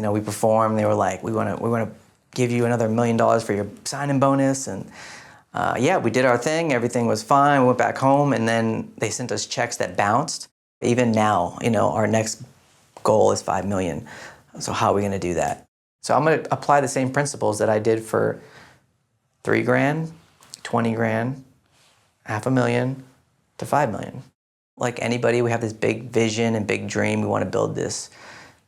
You know, we performed. They were like, we want to give you another $1 million for your signing bonus. And yeah, we did our thing. Everything was fine. We went back home, and then they sent us checks that bounced. Even now, you know, our next goal is $5 million. So how are we going to do that? So I'm going to apply the same principles that I did for $3 grand, 20 grand, $500,000 to $5 million. Like anybody, we have this big vision and big dream. We want to build this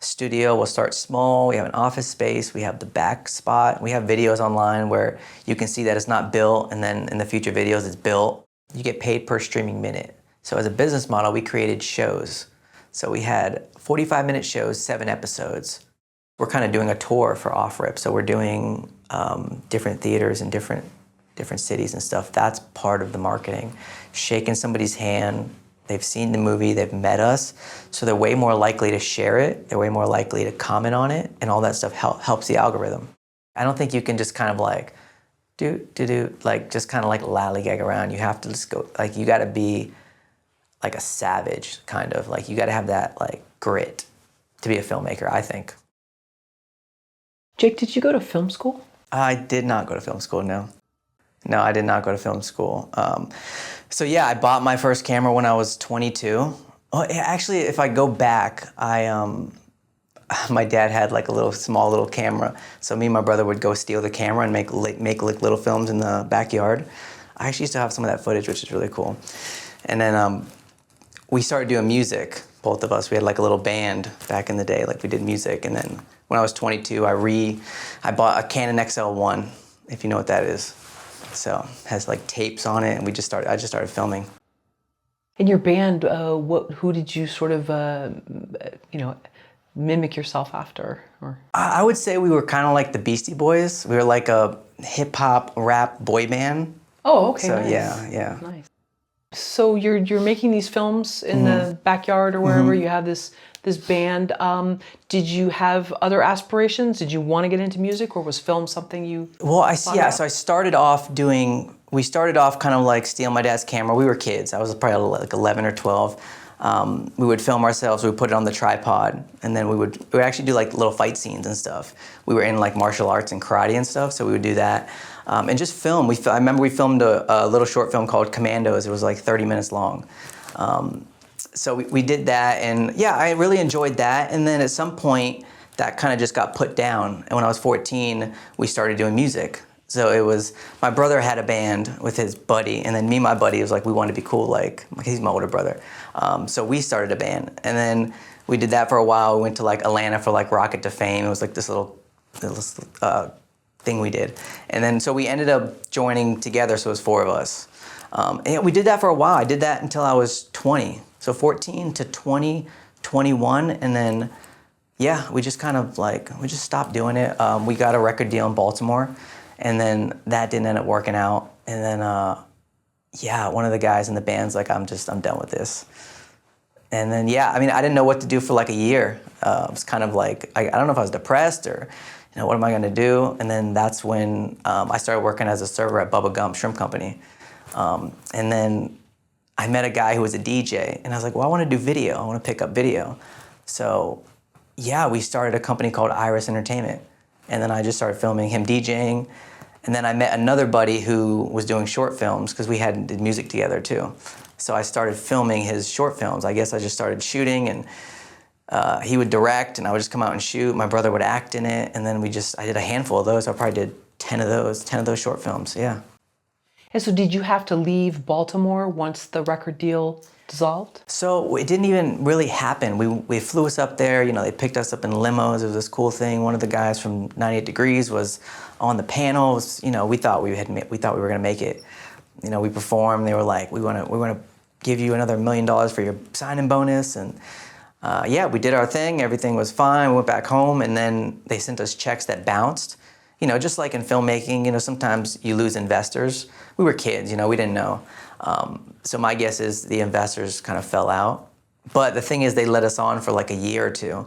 studio. We'll start small. We have an office space. We have the back spot. We have videos online where you can see that it's not built, and then in the future videos it's built. You get paid per streaming minute. So as a business model, we created shows. So we had 45-minute shows, 7 episodes. We're kind of doing a tour for Off-Rip. So we're doing different theaters in different cities and stuff. That's part of the marketing. Shaking somebody's hand. They've seen the movie, they've met us, so they're way more likely to share it, they're way more likely to comment on it, and all that stuff helps the algorithm. I don't think you can just kind of like, just kind of like lollygag around. You have to just go, like, you gotta be like a savage, kind of. Like, you gotta have that, like, grit to be a filmmaker, I think. Jake, did you go to film school? I did not go to film school, no. No, I did not go to film school. So yeah, I bought my first camera when I was 22. Oh, actually, if I go back, my dad had like a small little camera. So me and my brother would go steal the camera and make little films in the backyard. I actually still have some of that footage, which is really cool. And then we started doing music, both of us. We had like a little band back in the day, like we did music. And then when I was 22, I bought a Canon XL1, if you know what that is. So it has like tapes on it, and I just started filming. In your band, who did you sort of, mimic yourself after? Or? I would say we were kind of like the Beastie Boys. We were like a hip hop rap boy band. Oh, okay. So nice. yeah. Nice. So you're making these films in the backyard or wherever. You have this band. Did you have other aspirations? Did you want to get into music, or was film something you? Well, so I started off we started off kind of like stealing my dad's camera. We were kids. I was probably like 11 or 12. We would film ourselves. We would put it on the tripod, and then we would actually do like little fight scenes and stuff. We were in like martial arts and karate and stuff, so we would do that. And just film. I remember we filmed a little short film called Commandos. It was like 30 minutes long. So we did that, and yeah, I really enjoyed that. And then at some point, that kind of just got put down. And when I was 14, we started doing music. So it was, my brother had a band with his buddy, and then me and my buddy was like, we wanted to be cool, like, he's my older brother. So we started a band, and then we did that for a while. We went to like Atlanta for like Rocket to Fame. It was like this little thing we did. And then so we ended up joining together, so it was 4 of us. And we did that for a while. I did that until I was 20. So 14 to 20, 21, and then, yeah, we just kind of like, we just stopped doing it. We got a record deal in Baltimore, and then that didn't end up working out. And then, yeah, one of the guys in the band's like, I'm done with this. And then, yeah, I mean, I didn't know what to do for like a year. It was kind of like, I don't know if I was depressed or, what am I gonna do? And then that's when I started working as a server at Bubba Gump Shrimp Company. And then I met a guy who was a DJ, and I was like, well, I wanna do video. I wanna pick up video. So, yeah, we started a company called Iris Entertainment. And then I just started filming him DJing. And then I met another buddy who was doing short films, because we did music together too. So I started filming his short films. I guess I just started shooting, and he would direct, and I would just come out and shoot. My brother would act in it, and then I did a handful of those. I probably did 10 of those short films, yeah. And so did you have to leave Baltimore once the record deal dissolved? So it didn't even really happen. We flew us up there, they picked us up in limos. It was this cool thing. One of the guys from 98 Degrees was on the panels. We thought we were gonna make it. We performed. They were like, we want to give you another $1 million for your signing bonus, and yeah, we did our thing. Everything was fine. We went back home, and then they sent us checks that bounced. Just like in filmmaking, sometimes you lose investors. We were kids, we didn't know. So my guess is the investors kind of fell out. But the thing is, they let us on for like a year or two.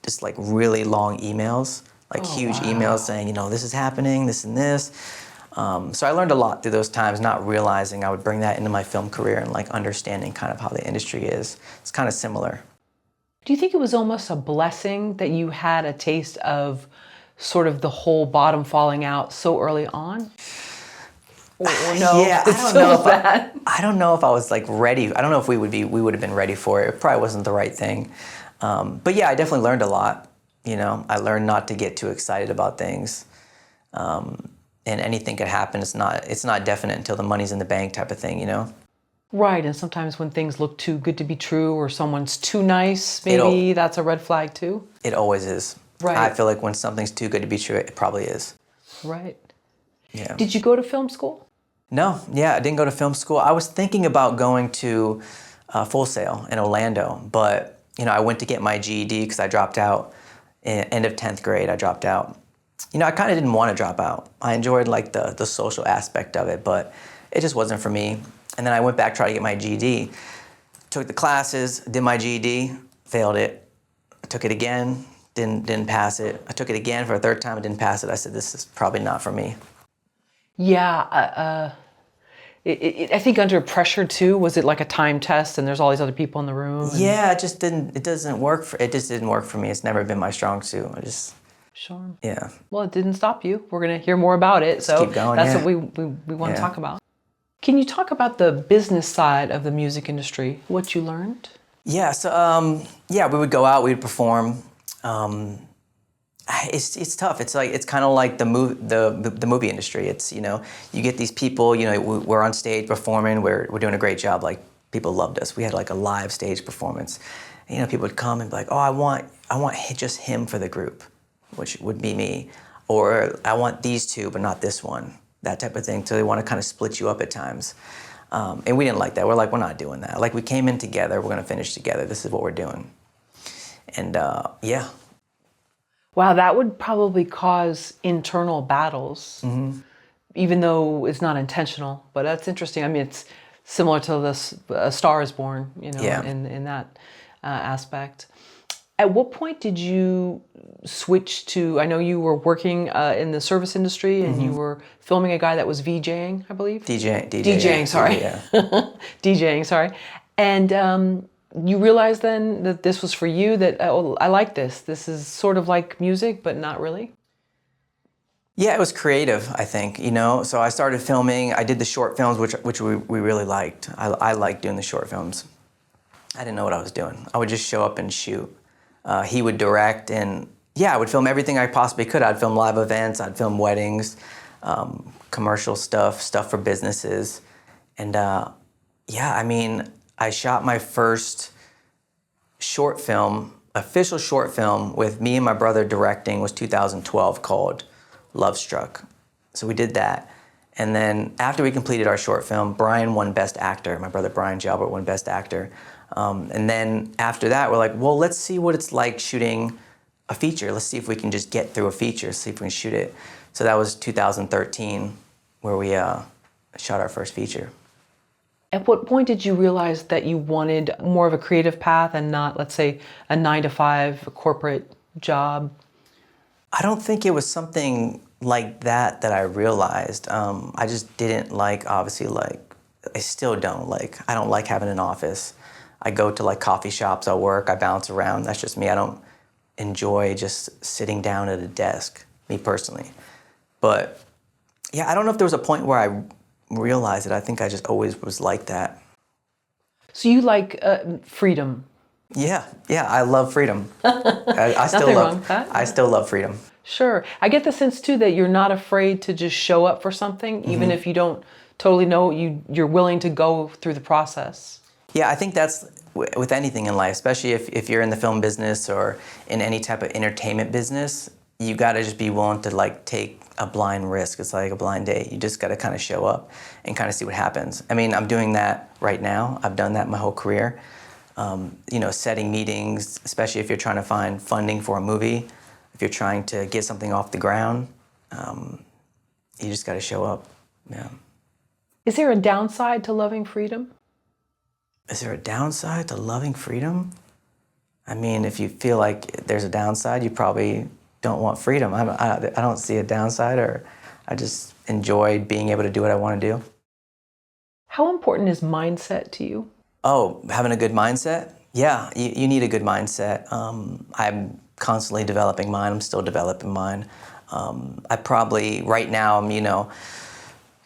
Just like really long emails, like huge emails saying, this is happening, this and this. So I learned a lot through those times, not realizing I would bring that into my film career and like understanding kind of how the industry is. It's kind of similar. Do you think it was almost a blessing that you had a taste of sort of the whole bottom falling out so early on? Or no, Yeah, it's still bad. I don't know if I was like ready. I don't know if we would have been ready for it. It probably wasn't the right thing. But yeah, I definitely learned a lot. You know, I learned not to get too excited about things. And anything could happen. It's not definite until the money's in the bank type of thing, you know? Right, and sometimes when things look too good to be true or someone's too nice, It'll- maybe that's a red flag too. It always is. Right. I feel like when something's too good to be true, it probably is. Right. Yeah. Did you go to film school? No, yeah, I didn't go to film school. I was thinking about going to Full Sail in Orlando, but you know, I went to get my GED because I dropped out. End of 10th grade, I dropped out. You know, I kind of didn't want to drop out. I enjoyed like the social aspect of it, but it just wasn't for me. And then I went back, tried to get my GED, took the classes, did my GED, failed it. I took it again, didn't pass it. I took it again for a third time, I didn't pass it. I said, this is probably not for me. Yeah, I think under pressure too. Was it like a time test and there's all these other people in the room? Yeah, it just didn't work for me. It's never been my strong suit. Sure. Yeah. Well, it didn't stop you. We're going to hear more about it. So keep going, that's yeah. what we want to Yeah. talk about. Can you talk about the business side of the music industry? What you learned? Yeah, so yeah, we would go out, we'd perform. It's tough. It's kind of like the movie industry. It's, you know, you get these people, you know, we're on stage performing, we're doing a great job. Like, people loved us. We had like a live stage performance. And, you know, people would come and be like, oh, I want just him for the group, which would be me, or I want these two but not this one, that type of thing. So they want to kind of split you up at times. And we didn't like that. We're like, we're not doing that. Like, we came in together, we're going to finish together. This is what we're doing. And yeah. Wow, that would probably cause internal battles, even though it's not intentional. But that's interesting. I mean, it's similar to this A Star Is Born, you know, Yeah. in that aspect. At what point did you switch to? I know you were working in the service industry, and you were filming a guy that was VJing, I believe. DJing, sorry. Yeah. DJing, sorry. And you realized then that this was for you, that, oh, I like this. This is sort of like music, but not really? Yeah, it was creative, I think, you know. So I started filming. I did the short films, which we really liked. I liked doing the short films. I didn't know what I was doing. I would just show up and shoot. He would direct, and yeah, I would film everything I possibly could. I'd film live events, I'd film weddings, commercial stuff for businesses. And yeah, I mean, I shot my first short film, official short film, with me and my brother directing, was 2012, called Love Struck. So we did that. And then after we completed our short film, Brian won Best Actor. My brother Brian Jalbert won Best Actor. And then after that, we're like, well, let's see what it's like shooting a feature. Let's see if we can just get through a feature, see if we can shoot it. So that was 2013, where we shot our first feature. At what point did you realize that you wanted more of a creative path and not, let's say, a 9-to-5 corporate job? I don't think it was something like that I realized. I just didn't like, obviously, like, I still don't like, I don't like having an office. I go to like coffee shops, I work, I bounce around. That's just me. I don't enjoy just sitting down at a desk, me personally. But yeah, I don't know if there was a point where I realized it. I think I just always was like that. So you like freedom? Yeah, I love freedom. I still Nothing love, wrong with that. I still love freedom. Sure. I get the sense too that you're not afraid to just show up for something, even if you don't totally know, you're willing to go through the process. Yeah, I think that's with anything in life, especially if you're in the film business or in any type of entertainment business, you gotta just be willing to like take a blind risk. It's like a blind date. You just gotta kind of show up and kind of see what happens. I mean, I'm doing that right now. I've done that my whole career. You know, setting meetings, especially if you're trying to find funding for a movie, if you're trying to get something off the ground, you just gotta show up, yeah. Is there a downside to loving freedom? Is there a downside to loving freedom? I mean, if you feel like there's a downside, you probably don't want freedom. I don't see a downside, or I just enjoy being able to do what I want to do. How important is mindset to you? Oh, having a good mindset? Yeah, you need a good mindset. I'm constantly developing mine. I'm still developing mine. I probably, right now,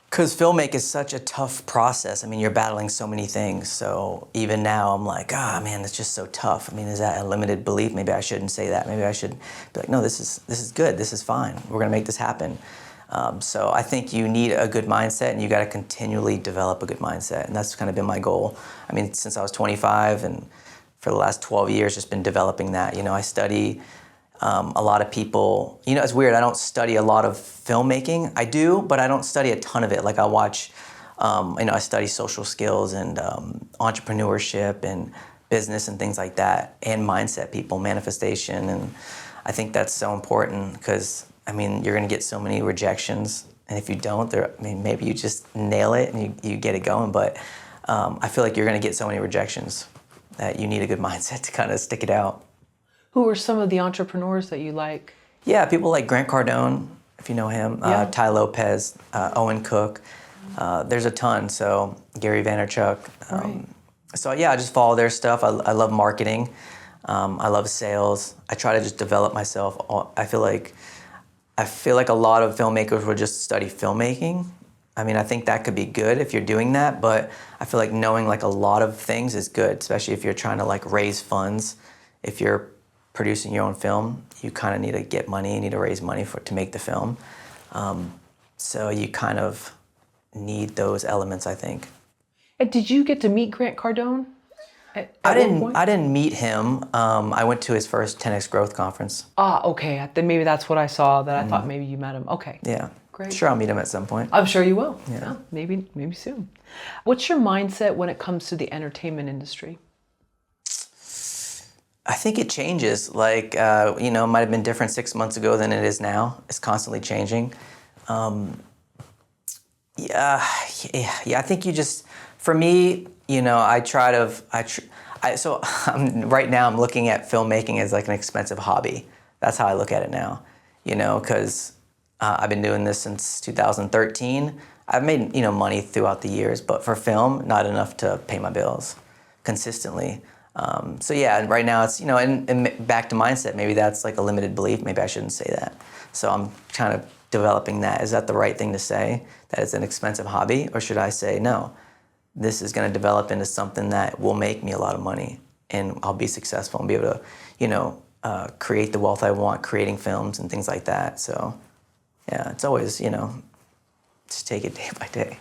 because filmmaking is such a tough process. I mean, you're battling so many things. So even now, I'm like, man, it's just so tough. I mean, is that a limited belief? Maybe I shouldn't say that. Maybe I should be like, no, this is good. This is fine. We're gonna make this happen. So I think you need a good mindset, and you got to continually develop a good mindset, and that's kind of been my goal. I mean, since I was 25, and for the last 12 years, just been developing that. I study a lot of people. It's weird. I don't study a lot of filmmaking. I do, but I don't study a ton of it. Like I watch, I study social skills and entrepreneurship and business and things like that, and mindset, people, manifestation, and I think that's so important because you're going to get so many rejections, and if you don't, maybe you just nail it and you get it going. But I feel like you're going to get so many rejections that you need a good mindset to kind of stick it out. Who are some of the entrepreneurs that you like? Yeah, people like Grant Cardone, if you know him, Yeah. Ty Lopez, Owen Cook. There's a ton. So Gary Vaynerchuk. Right. So yeah, I just follow their stuff. I love marketing. I love sales. I try to just develop myself. I feel like a lot of filmmakers would just study filmmaking. I think that could be good if you're doing that, but I feel like knowing like a lot of things is good, especially if you're trying to like raise funds. If you're producing your own film, you kind of need to get money, you need to raise money to make the film. So you kind of need those elements, I think. And did you get to meet Grant Cardone? I didn't meet him. I went to his first 10X Growth conference. Okay. Then maybe that's what I saw that I thought maybe you met him. Okay. Yeah. Great. Sure, I'll meet him at some point. I'm sure you will. Yeah. Maybe soon. What's your mindset when it comes to the entertainment industry? I think it changes. Like, it might have been different 6 months ago than it is now. It's constantly changing. Yeah. I think you just, for me, so right now I'm looking at filmmaking as like an expensive hobby. That's how I look at it now, because I've been doing this since 2013. I've made, money throughout the years, but for film, not enough to pay my bills consistently. So yeah, right now it's, and back to mindset, maybe that's like a limited belief. Maybe I shouldn't say that. So I'm kind of developing that. Is that the right thing to say, that it's an expensive hobby? Or should I say, no, this is going to develop into something that will make me a lot of money and I'll be successful and be able to, create the wealth I want, creating films and things like that. So yeah, it's always, just take it day by day.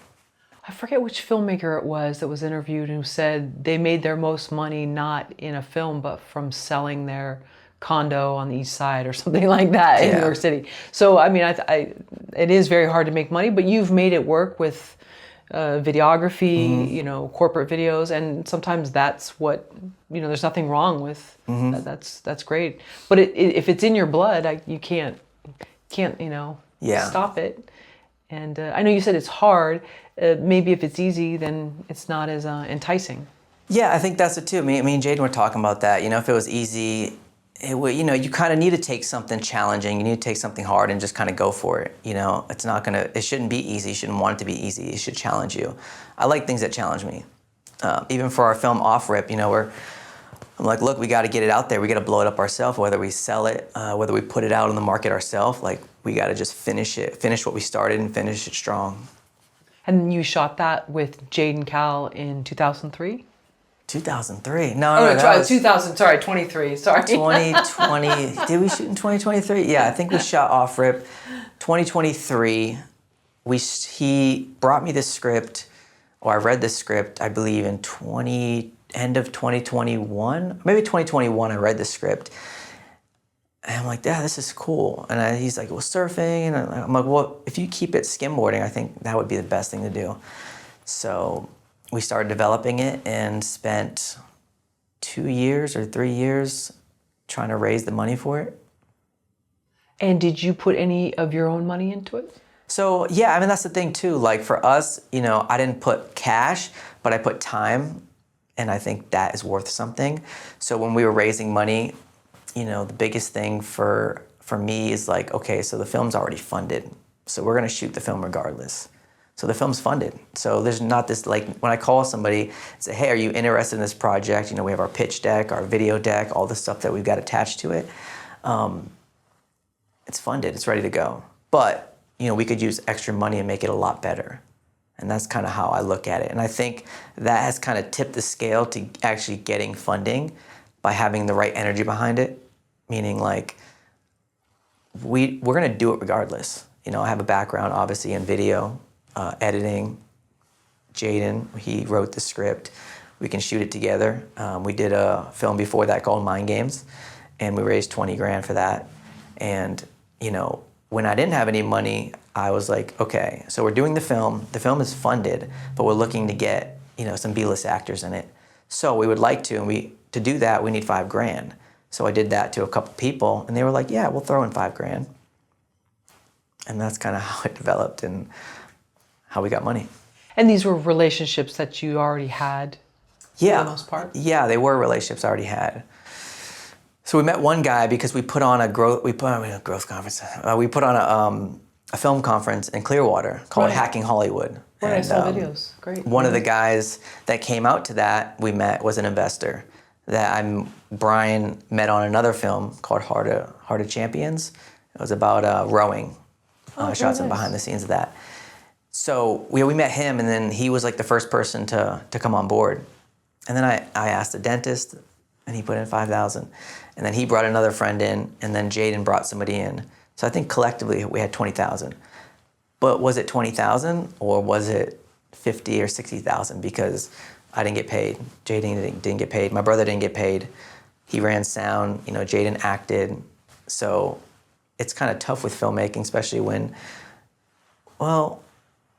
I forget which filmmaker it was that was interviewed who said they made their most money not in a film, but from selling their condo on the east side or something like that in New York City. So, it is very hard to make money, but you've made it work with videography, corporate videos, and sometimes that's what, there's nothing wrong with. That's great. But if it's in your blood, you can't stop it. And I know you said it's hard. Maybe if it's easy, then it's not as enticing. Yeah, I think that's it too. Me and Jaden were talking about that. If it was easy, you kind of need to take something challenging. You need to take something hard and just kind of go for it. It shouldn't be easy. You shouldn't want it to be easy. It should challenge you. I like things that challenge me. Even for our film Off Rip, I'm like, look, we got to get it out there. We got to blow it up ourselves, whether we sell it, whether we put it out on the market ourselves. Like, we got to just finish what we started and finish it strong. And you shot that with Jade and Cal in 2003? 2003. No, that was 2000. Sorry, 23. Sorry. 2020. Did we shoot in 2023? Yeah, I think we shot Off Rip 2023. He brought me the script, or I read the script, I believe, in end of 2021, maybe 2021. I read the script, and I'm like, yeah, this is cool. And he's like, well, surfing, and I'm like, well, if you keep it skimboarding, I think that would be the best thing to do. So we started developing it and spent 2 years or 3 years trying to raise the money for it. And did you put any of your own money into it? So yeah, that's the thing too. Like for us, I didn't put cash, but I put time. And I think that is worth something. So when we were raising money, the biggest thing for me is like, okay, so the film's already funded. So we're gonna shoot the film regardless. So the film's funded. So there's not this, like, when I call somebody and say, hey, are you interested in this project? You know, we have our pitch deck, our video deck, all the stuff that we've got attached to it. It's funded, it's ready to go. But, you know, we could use extra money and make it a lot better. And that's kind of how I look at it. And I think that has kind of tipped the scale to actually getting funding by having the right energy behind it. Meaning, like, we're gonna do it regardless. You know, I have a background, obviously, in video, editing. Jaden, he wrote the script. We can shoot it together. We did a film before that called Mind Games, and we raised 20 grand for that. And, you know, when I didn't have any money, I was like, okay, so we're doing the film. The film is funded, but we're looking to get, you know, some B-list actors in it. So we would like to, and to do that, we need 5 grand. So I did that to a couple people, and they were like, yeah, we'll throw in 5 grand. And that's kind of how it developed and how we got money. And these were relationships that you already had, for the most part? Yeah, they were relationships I already had. So we met one guy because we put on a growth conference. We put on a film conference in Clearwater called Hacking Hollywood. Right, I saw videos. Great. One of the guys that came out to that we met was an investor that Brian met on another film called Heart of Champions. It was about rowing. Shots in behind the scenes of that. So we met him, and then he was like the first person to come on board. And then I asked the dentist, and he put in $5,000. And then he brought another friend in, and then Jaden brought somebody in. So I think collectively we had 20,000. But was it 20,000 or was it 50 or 60,000? Because I didn't get paid. Jaden didn't get paid. My brother didn't get paid. He ran sound. You know, Jaden acted. So it's kind of tough with filmmaking, especially when, well,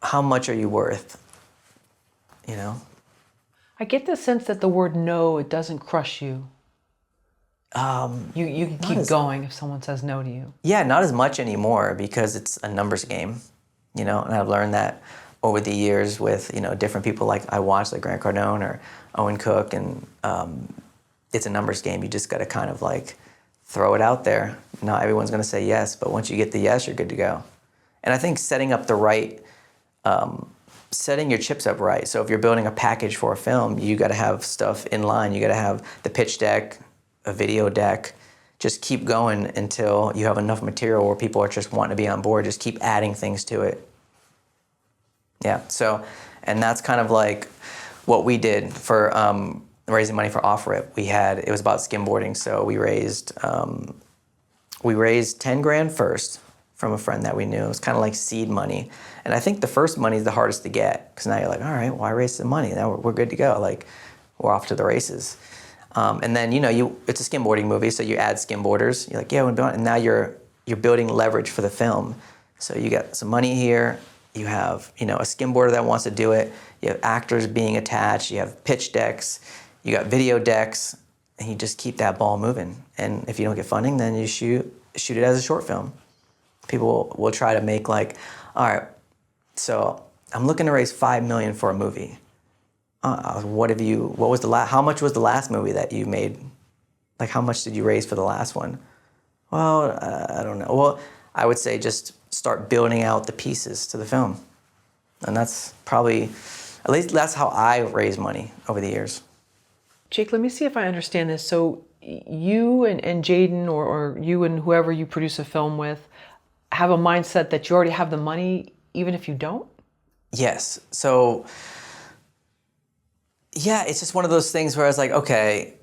how much are you worth? You know? I get the sense that the word no, it doesn't crush you. You can keep going if someone says no to you. Yeah, not as much anymore because it's a numbers game, you know, and I've learned that over the years with, you know, different people like I watch, like Grant Cardone or Owen Cook, and it's a numbers game. You just got to kind of like throw it out there. Not everyone's going to say yes, but once you get the yes, you're good to go. And I think setting up the right, setting your chips up right. So if you're building a package for a film, you got to have stuff in line. You got to have the pitch deck, a video deck. Just keep going until you have enough material where people are just wanting to be on board. Just keep adding things to it. Yeah, so, and that's kind of like what we did for raising money for Off-Rip. It was about skimboarding, so we raised 10 grand first from a friend that we knew. It was kind of like seed money. And I think the first money is the hardest to get, because now you're like, all right, well, I raised some money. Now we're good to go. Like, we're off to the races. And then, you know, it's a skimboarding movie, so you add skimboarders. You're like, yeah, and now you're building leverage for the film. So you got some money here. You have, you know, a skimboarder that wants to do it. You have actors being attached. You have pitch decks. You got video decks, and you just keep that ball moving. And if you don't get funding, then you shoot it as a short film. People will try to make like, all right, so I'm looking to raise $5 million for a movie. How much was the last movie that you made? Like, how much did you raise for the last one? Well, I don't know. Well, I would say just start building out the pieces to the film. And that's probably, at least that's how I raise money over the years. Jake, let me see if I understand this. So you and Jaden or you and whoever you produce a film with have a mindset that you already have the money even if you don't? Yes. So, yeah, it's just one of those things where I was like, okay,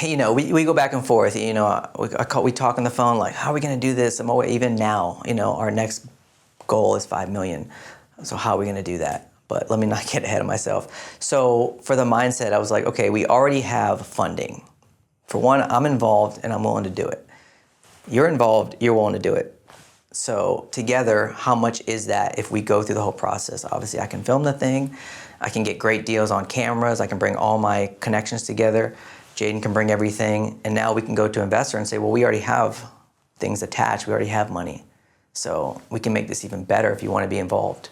you know, we go back and forth. You know, we talk on the phone like, how are we going to do this? Even now, you know, our next goal is $5 million. So how are we going to do that? But let me not get ahead of myself. So for the mindset, I was like, okay, we already have funding. For one, I'm involved and I'm willing to do it. You're involved, you're willing to do it. So together, how much is that if we go through the whole process? Obviously, I can film the thing. I can get great deals on cameras. I can bring all my connections together. Jaden can bring everything. And now we can go to an investor and say, well, we already have things attached. We already have money. So we can make this even better if you want to be involved.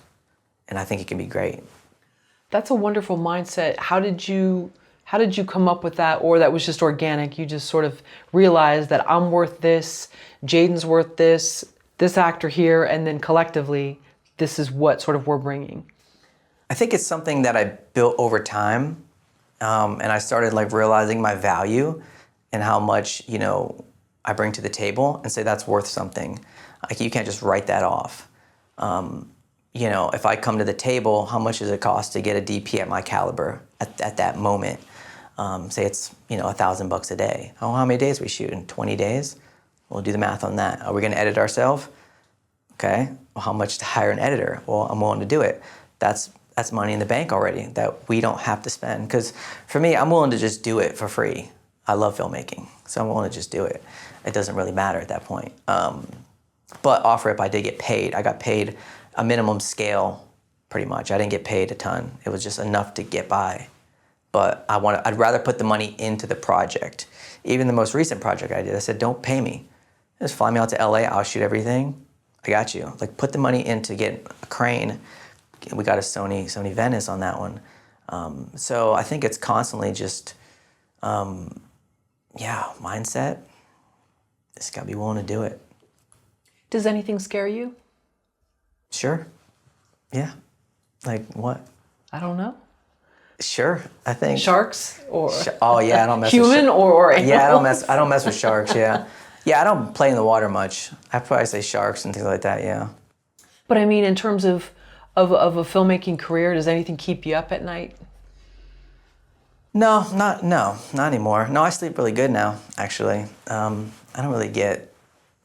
And I think it can be great. That's a wonderful mindset. How did you come up with that? Or that was just organic? You just sort of realized that I'm worth this, Jaden's worth this actor here, and then collectively, this is what sort of we're bringing. I think it's something that I built over time, and I started like realizing my value and how much, you know, I bring to the table, and say that's worth something. Like you can't just write that off. You know, if I come to the table, how much does it cost to get a DP at my caliber at that moment? Say it's, you know, $1,000 a day. Oh, how many days we shoot? In 20 days? We'll do the math on that. Are we going to edit ourselves? Okay. Well, how much to hire an editor? Well, I'm willing to do it. That's money in the bank already that we don't have to spend. Because for me, I'm willing to just do it for free. I love filmmaking, so I'm willing to just do it. It doesn't really matter at that point. But off rip, I did get paid. I got paid a minimum scale, pretty much. I didn't get paid a ton. It was just enough to get by. But I'd rather put the money into the project. Even the most recent project I did, I said, don't pay me. Just fly me out to LA, I'll shoot everything. I got you. Like, put the money in to get a crane. We got a Sony Venice on that one. So I think it's constantly just, mindset. Just gotta be willing to do it. Does anything scare you? Sure. Yeah. Like what? I don't know. Sure, I think. Sharks or oh yeah, I don't mess human with or animal? Yeah, I don't mess with sharks. Yeah, yeah, I don't play in the water much. I'd probably say sharks and things like that. Yeah. But I mean, in terms of a filmmaking career, does anything keep you up at night? No, not anymore. No, I sleep really good now. Actually, I don't really get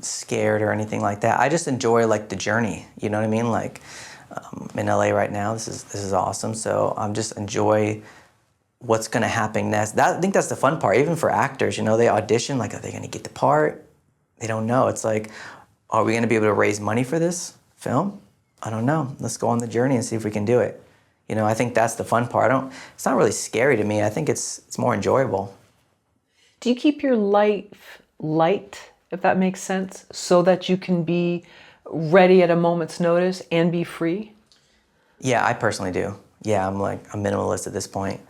scared or anything like that. I just enjoy like the journey. You know what I mean? Like, I'm in LA right now. This is awesome. So I'm just enjoy what's gonna happen next. I think that's the fun part. Even for actors, you know, they audition. Like, are they gonna get the part? They don't know. It's like, are we gonna be able to raise money for this film? I don't know. Let's go on the journey and see if we can do it. You know, I think that's the fun part. It's not really scary to me. I think it's more enjoyable. Do you keep your life light, if that makes sense, so that you can be ready at a moment's notice and be free? Yeah, I personally do. Yeah, I'm like a minimalist at this point.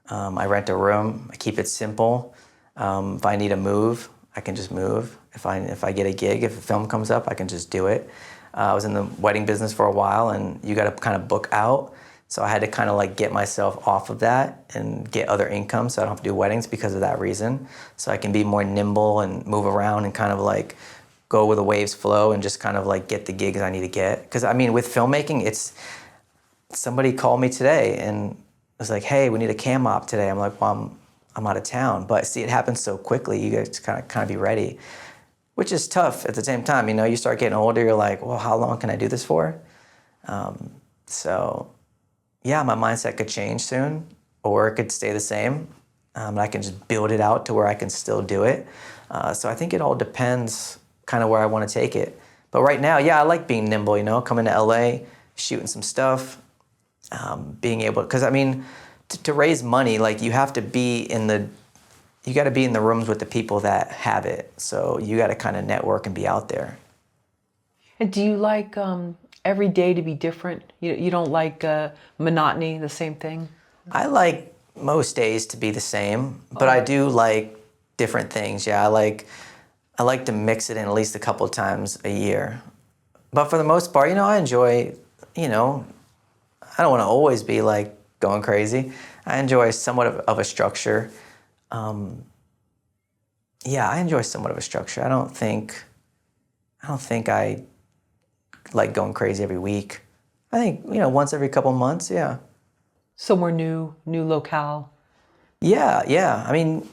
I rent a room. I keep it simple. If I need to move, I can just move. If I get a gig, if a film comes up, I can just do it. I was in the wedding business for a while, and you got to kind of book out. So I had to kind of like get myself off of that and get other income, so I don't have to do weddings because of that reason. So I can be more nimble and move around and kind of like go where the waves flow and just kind of like get the gigs I need to get. Because I mean, with filmmaking, somebody called me today and was like, hey, we need a cam op today. I'm like, well, I'm out of town. But see, it happens so quickly, you guys kind of be ready, which is tough at the same time. You know, you start getting older, you're like, well, how long can I do this for? So yeah, my mindset could change soon, or it could stay the same. I can just build it out to where I can still do it. So I think it all depends kind of where I want to take it. But right now, yeah, I like being nimble, you know, coming to LA, shooting some stuff, being able, because I mean, to raise money, like you have to be you got to be in the rooms with the people that have it. So you got to kind of network and be out there. And do you like every day to be different? You don't like monotony, the same thing? I like most days to be the same, but I do like different things. Yeah, I like to mix it in at least a couple of times a year. But for the most part, you know, I enjoy, you know, I don't want to always be like going crazy. I enjoy somewhat of a structure. Yeah, I enjoy somewhat of a structure. I don't think I like going crazy every week. I think, you know, once every couple months, yeah. Somewhere new locale. Yeah. I mean,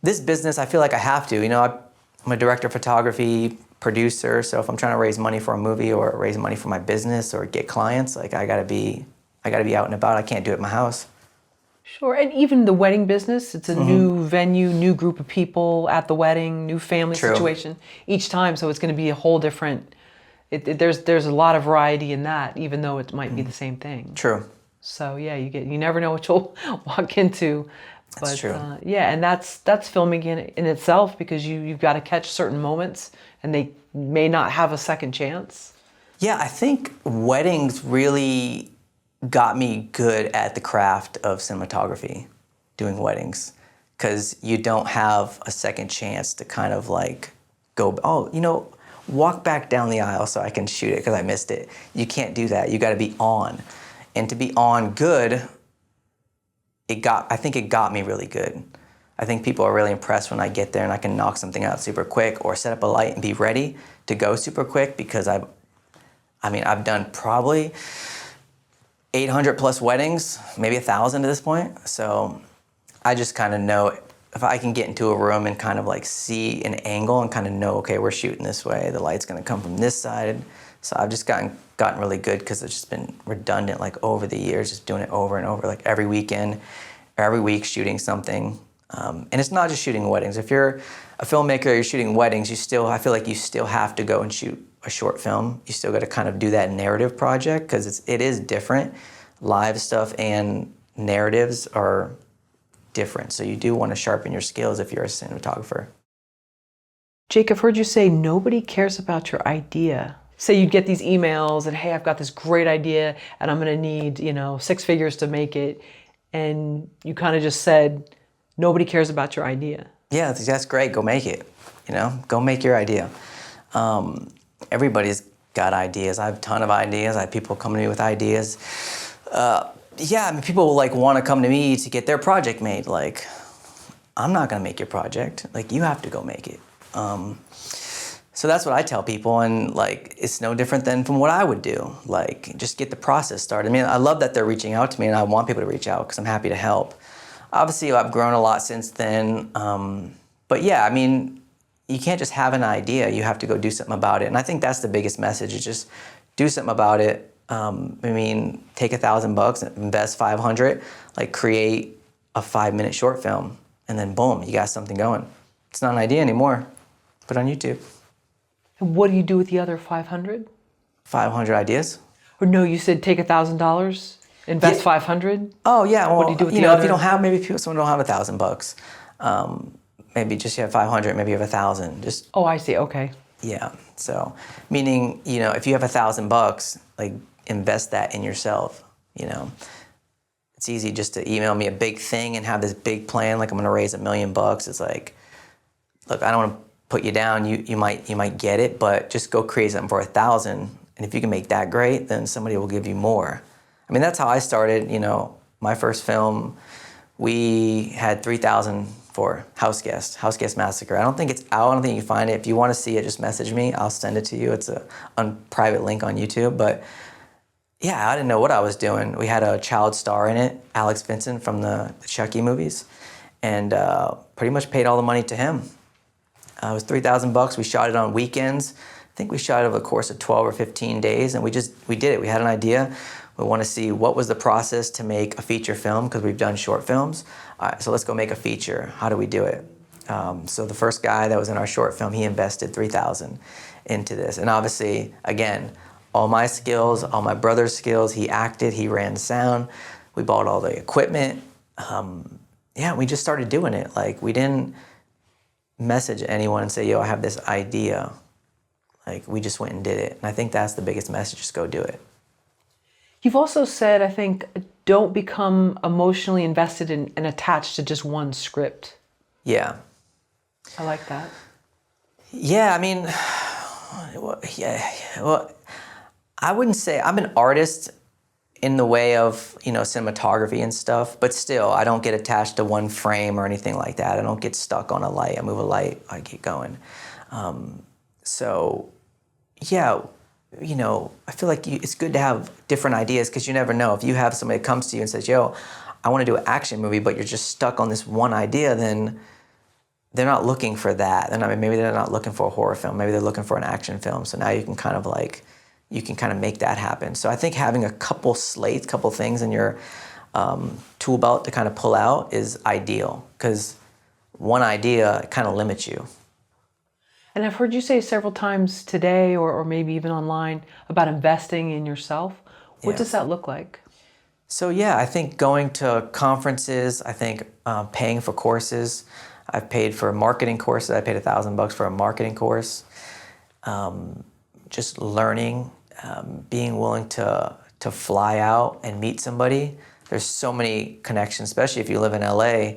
this business, I feel like I have to. You know, I'm a director of photography, producer, so if I'm trying to raise money for a movie or raise money for my business or get clients, like I gotta be out and about. I can't do it in my house. Sure, and even the wedding business, it's a new venue, new group of people at the wedding, new family situation each time, so it's going to be a whole different, there's a lot of variety in that, even though it might be the same thing. True. So yeah, you never know what you'll walk into. But, that's true. Yeah, and that's filming in itself, because you've got to catch certain moments, and they may not have a second chance. Yeah, I think weddings really got me good at the craft of cinematography, doing weddings, because you don't have a second chance to kind of like go, oh, you know, walk back down the aisle so I can shoot it because I missed it. You can't do that. You got to be on. And to be on good, I think it got me really good. I think people are really impressed when I get there and I can knock something out super quick or set up a light and be ready to go super quick, because I've done probably 800 plus weddings, maybe 1,000 at this point. So I just kind of know if I can get into a room and kind of like see an angle and kind of know, okay, we're shooting this way, the light's gonna come from this side. So I've just gotten really good, because it's just been redundant like over the years, just doing it over and over, like every weekend, every week shooting something. And it's not just shooting weddings. If you're a filmmaker, you're shooting weddings, I feel like you still have to go and shoot a short film. You still got to kind of do that narrative project, because it is different. Live stuff and narratives are different. So you do want to sharpen your skills if you're a cinematographer. Jake, I've heard you say nobody cares about your idea. Say you'd get these emails and, hey, I've got this great idea and I'm going to need, 6 figures to make it. And you kind of just said, nobody cares about your idea. Yeah, that's great. Go make it. Go make your idea. Everybody's got ideas. I have a ton of ideas. I have people come to me with ideas. People like want to come to me to get their project made. Like, I'm not gonna make your project. Like, you have to go make it. So that's what I tell people, and like, it's no different than from what I would do. Like, just get the process started. I mean, I love that they're reaching out to me, and I want people to reach out because I'm happy to help. Obviously, I've grown a lot since then. But yeah, I mean, you can't just have an idea. You have to go do something about it. And I think that's the biggest message, is just do something about it. Take $1,000, invest 500, like create a 5-minute short film, and then boom, you got something going. It's not an idea anymore. Put it on YouTube. And what do you do with the other 500? 500 ideas? Or no, you said take $1,000, invest 500? Oh yeah, well, what do you do with the other? If you don't have, someone don't have $1,000, maybe just you have 500, maybe you have 1,000. Just. Oh, I see, okay. Yeah, so meaning, if you have $1,000, like, invest that in yourself. It's easy just to email me a big thing and have this big plan, like I'm gonna raise $1 million. It's like, look, I don't want to put you down. You might get it, but just go create something for 1,000, and if you can make that great, then somebody will give you more. I mean, that's how I started. My first film, we had 3,000 for House Guest Massacre. I don't think it's out. I don't think you can find it. If you want to see it, just message me. I'll send it to you. It's a private link on YouTube. But yeah, I didn't know what I was doing. We had a child star in it, Alex Vincent from the Chucky movies, and pretty much paid all the money to him. It was $3,000. We shot it on weekends. I think we shot it over the course of 12 or 15 days, and we did it. We had an idea. We want to see what was the process to make a feature film, because we've done short films. All right, so let's go make a feature. How do we do it? So the first guy that was in our short film, he invested $3,000 into this. And obviously, again, all my skills, all my brother's skills, he acted, he ran sound, we bought all the equipment. We just started doing it. Like, we didn't message anyone and say, yo, I have this idea. Like, we just went and did it. And I think that's the biggest message, just go do it. You've also said, I think, don't become emotionally invested in and attached to just one script. Yeah. I like that. Yeah, I wouldn't say, I'm an artist in the way of, cinematography and stuff, but still, I don't get attached to one frame or anything like that. I don't get stuck on a light. I move a light, I keep going. I feel like it's good to have different ideas, because you never know. If you have somebody that comes to you and says, yo, I want to do an action movie, but you're just stuck on this one idea, then they're not looking for that. Maybe they're not looking for a horror film. Maybe they're looking for an action film. So now you can kind of make that happen. So I think having a couple things in your tool belt to kind of pull out is ideal, because one idea kind of limits you. And I've heard you say several times today, or maybe even online, about investing in yourself. What does that look like? So yeah, I think going to conferences, I think paying for courses. I've paid for marketing courses. I paid $1,000 for a marketing course. Just learning, being willing to fly out and meet somebody. There's so many connections, especially if you live in LA.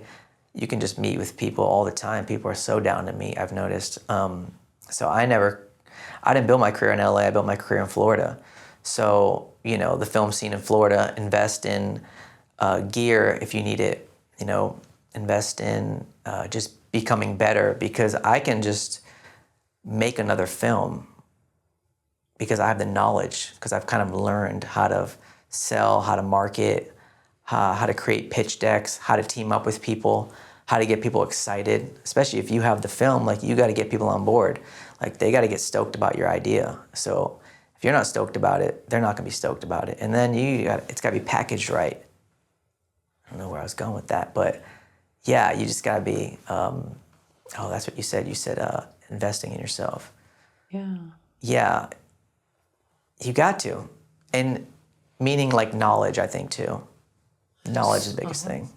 You can just meet with people all the time. People are so down to meet, I've noticed. So I didn't build my career in LA, I built my career in Florida. So, you know, the film scene in Florida, invest in gear if you need it, you know, invest in just becoming better, because I can just make another film because I have the knowledge, because I've kind of learned how to sell, how to market, how to create pitch decks, how to team up with people, how to get people excited, especially if you have the film, like you got to get people on board. Like they got to get stoked about your idea. So if you're not stoked about it, they're not going to be stoked about it. And then it's got to be packaged right. I don't know where I was going with that, but yeah, you just got to be, oh, that's what you said. You said investing in yourself. Yeah. Yeah, you got to. And meaning like knowledge, I think, too. Knowledge is the biggest thing.